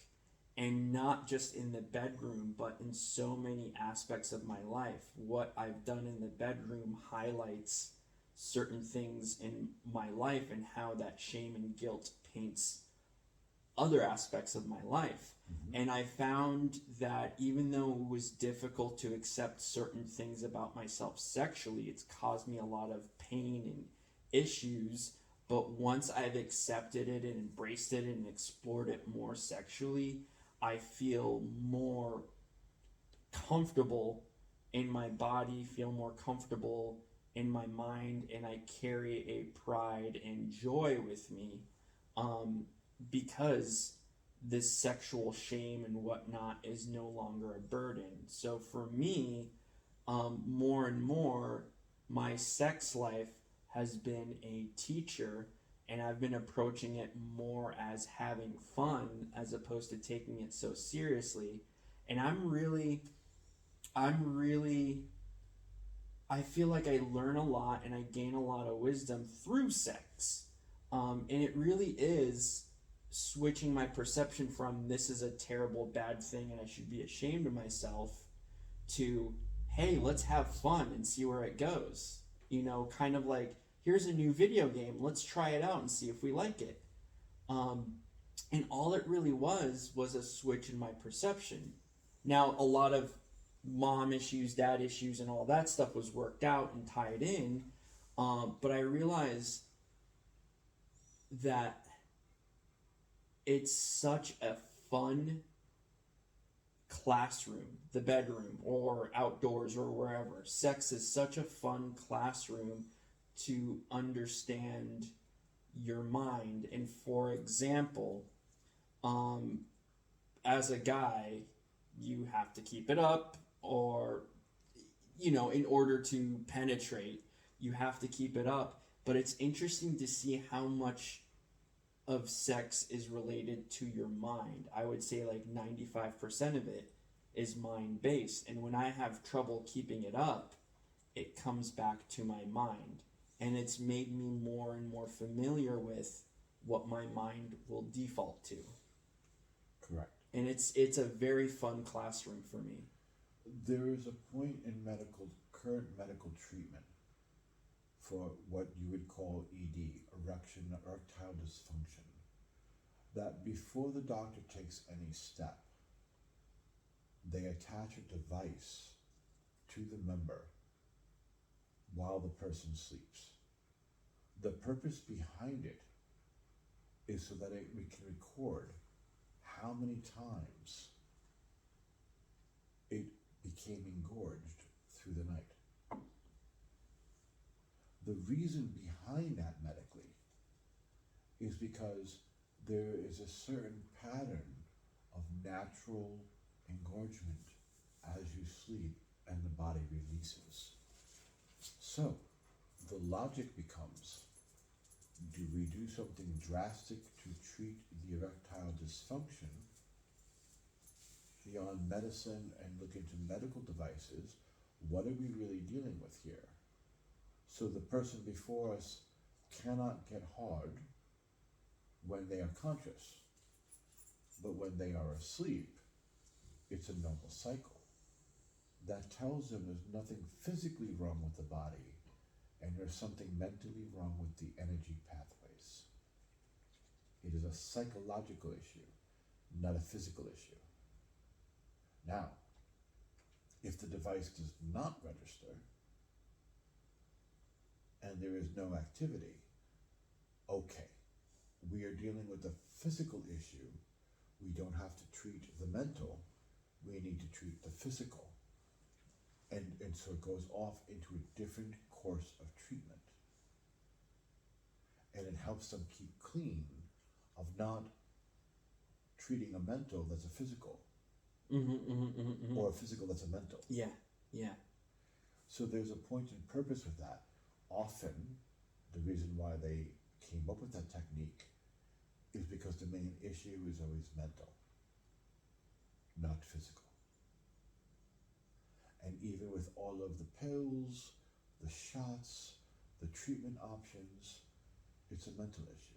Speaker 2: and not just in the bedroom, but in so many aspects of my life. What I've done in the bedroom highlights certain things in my life, and how that shame and guilt paints other aspects of my life. And I found that even though it was difficult to accept certain things about myself sexually, it's caused me a lot of pain and issues. But once I've accepted it and embraced it and explored it more sexually, I feel more comfortable in my body, feel more comfortable in my mind, and I carry a pride and joy with me, because this sexual shame and whatnot is no longer a burden. So for me, more and more, my sex life has been a teacher, and I've been approaching it more as having fun as opposed to taking it so seriously. And I feel like I learn a lot and I gain a lot of wisdom through sex. And it really is switching my perception from this is a terrible, bad thing and I should be ashamed of myself to, hey, let's have fun and see where it goes. You know, kind of like, here's a new video game, let's try it out and see if we like it. And all it really was a switch in my perception. Now, a lot of mom issues, dad issues, and all that stuff was worked out and tied in. But I realized that it's such a fun classroom, the bedroom or outdoors or wherever. Sex is such a fun classroom to understand your mind. And for example, as a guy, you have to keep it up, or, you know, in order to penetrate, you have to keep it up. But it's interesting to see how much of sex is related to your mind. I would say like 95% of it is mind based. And when I have trouble keeping it up, it comes back to my mind. And it's made me more and more familiar with what my mind will default to.
Speaker 1: Correct.
Speaker 2: And it's a very fun classroom for me.
Speaker 1: There is a point in current medical treatment for what you would call ED, erectile dysfunction, that before the doctor takes any step, they attach a device to the member while the person sleeps. The purpose behind it is so that we can record how many times it became engorged through the night. The reason behind that medically is because there is a certain pattern of natural engorgement as you sleep and the body releases. So the logic becomes, do we do something drastic to treat the erectile dysfunction beyond medicine and look into medical devices? What are we really dealing with here? So the person before us cannot get hard when they are conscious, but when they are asleep, it's a normal cycle. That tells them there's nothing physically wrong with the body, and there's something mentally wrong with the energy pathways. It is a psychological issue, not a physical issue. Now, if the device does not register, and there is no activity, okay, we are dealing with a physical issue, we don't have to treat the mental, we need to treat the physical. And so it goes off into a different course of treatment. And it helps them keep clean of not treating a mental that's a physical, or a physical that's a mental.
Speaker 2: Yeah, yeah.
Speaker 1: So there's a point and purpose with that. Often, the reason why they came up with that technique is because the main issue is always mental, not physical. And even with all of the pills, the shots, the treatment options, it's a mental issue.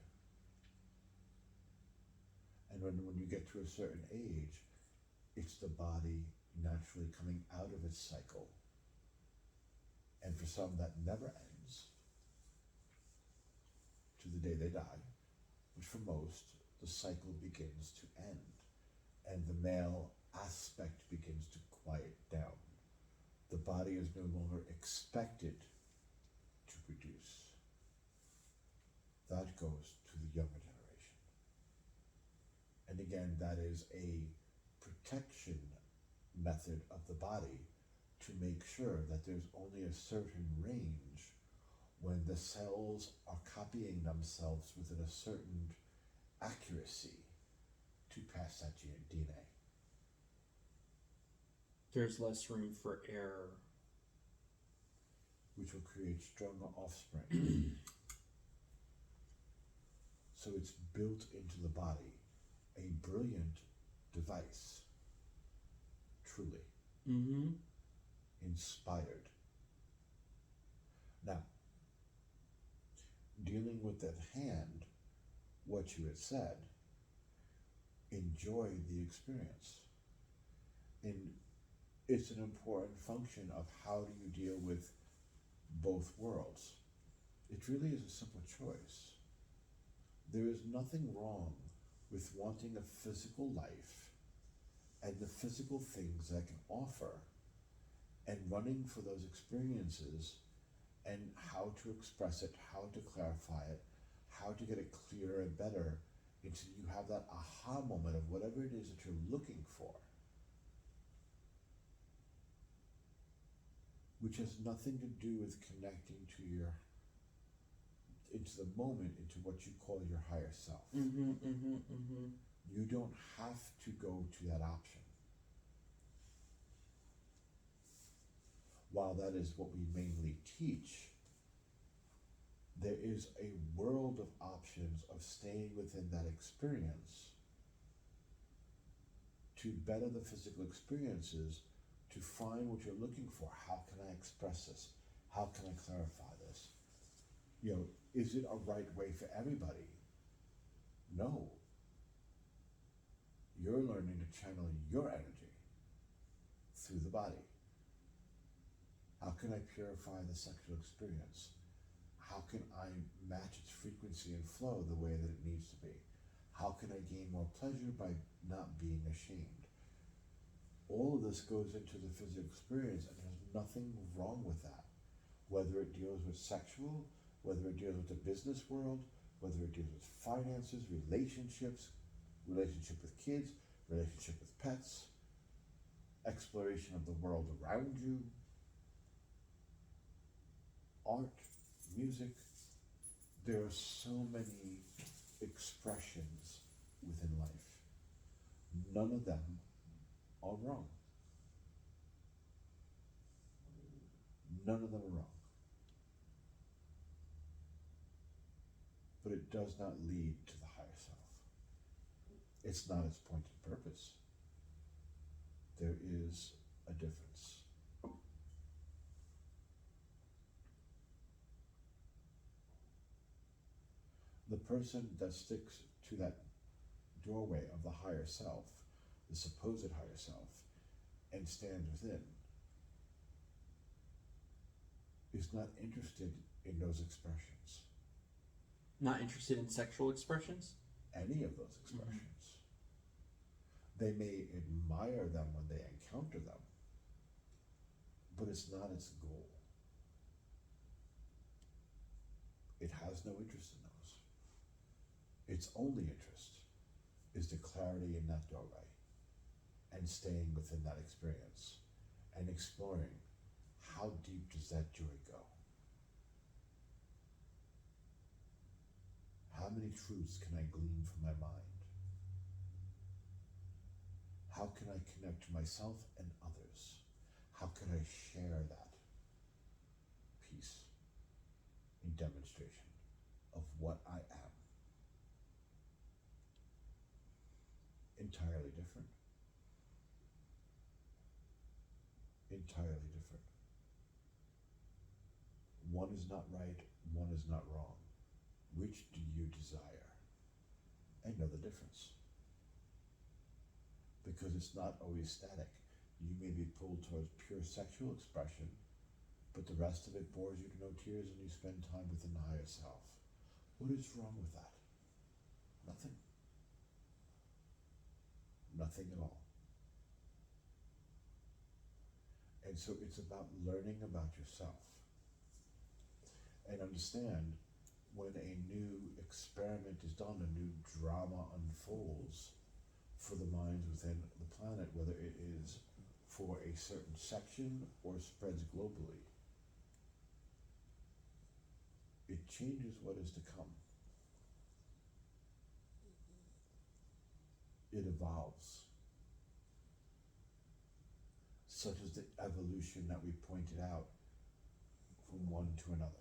Speaker 1: And when you get to a certain age, it's the body naturally coming out of its cycle. And for some, that never ends to the day they die. But for most, the cycle begins to end, and the male aspect begins to quiet down. The body is no longer expected to produce. That goes to the younger generation. And again, that is a protection method of the body to make sure that there's only a certain range when the cells are copying themselves within a certain accuracy to pass that DNA.
Speaker 2: There's less room for error.
Speaker 1: Which will create stronger offspring. So it's built into the body, a brilliant device, truly. Inspired. Now, dealing with that hand, what you had said, enjoy the experience. And it's an important function of how do you deal with both worlds. It really is a simple choice. There is nothing wrong with wanting a physical life and the physical things that it can offer, and running for those experiences and how to express it, how to clarify it, how to get it clearer and better until you have that aha moment of whatever it is that you're looking for, which has nothing to do with connecting to into the moment, into what you call your higher self. You don't have to go to that option. While that is what we mainly teach, there is a world of options of staying within that experience to better the physical experiences, to find what you're looking for. How can I express this? How can I clarify this? Is it a right way for everybody? No. You're learning to channel your energy through the body. How can I purify the sexual experience? How can I match its frequency and flow the way that it needs to be? How can I gain more pleasure by not being ashamed? All of this goes into the physical experience, and there's nothing wrong with that. Whether it deals with sexual, whether it deals with the business world, whether it deals with finances, relationships, relationship with kids, relationship with pets, exploration of the world around you, art, music. There are so many expressions within life. None of them are wrong. None of them are wrong. But it does not lead to the higher self. It's not its point and purpose. There is a difference. The person that sticks to that doorway of the higher self, the supposed higher self, and stands within, is not interested in those expressions.
Speaker 2: Not interested in sexual expressions?
Speaker 1: Any of those expressions. They may admire them when they encounter them, but it's not its goal. It has no interest in those. its only interest is the clarity in that doorway and staying within that experience and exploring how deep does that joy go? How many truths can I glean from my mind? How can I connect to myself and others? How can I share that piece in demonstration of what I am? Entirely different. Entirely different. One is not right, one is not wrong. Which do you desire? And know the difference. Because it's not always static. You may be pulled towards pure sexual expression, but the rest of it bores you to no tears and you spend time within the higher self. What is wrong with that? Nothing. Nothing at all. And so it's about learning about yourself. And understand when a new experiment is done, a new drama unfolds for the minds within the planet, whether it is for a certain section or spreads globally, it changes what is to come. It evolves. Such as the evolution that we pointed out from one to another.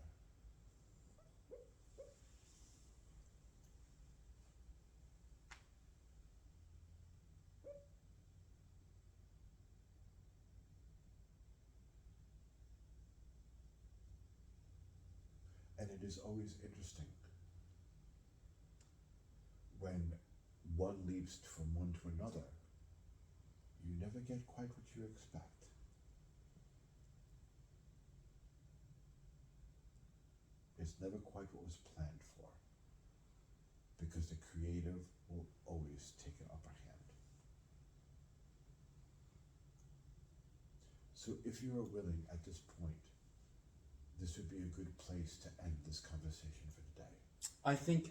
Speaker 1: And it is always interesting when one leaps from one to another, you never get quite what you expect. It's never quite what was planned for, because the creative will always take an upper hand. So if you are willing at this point, this would be a good place to end this conversation for today.
Speaker 2: I think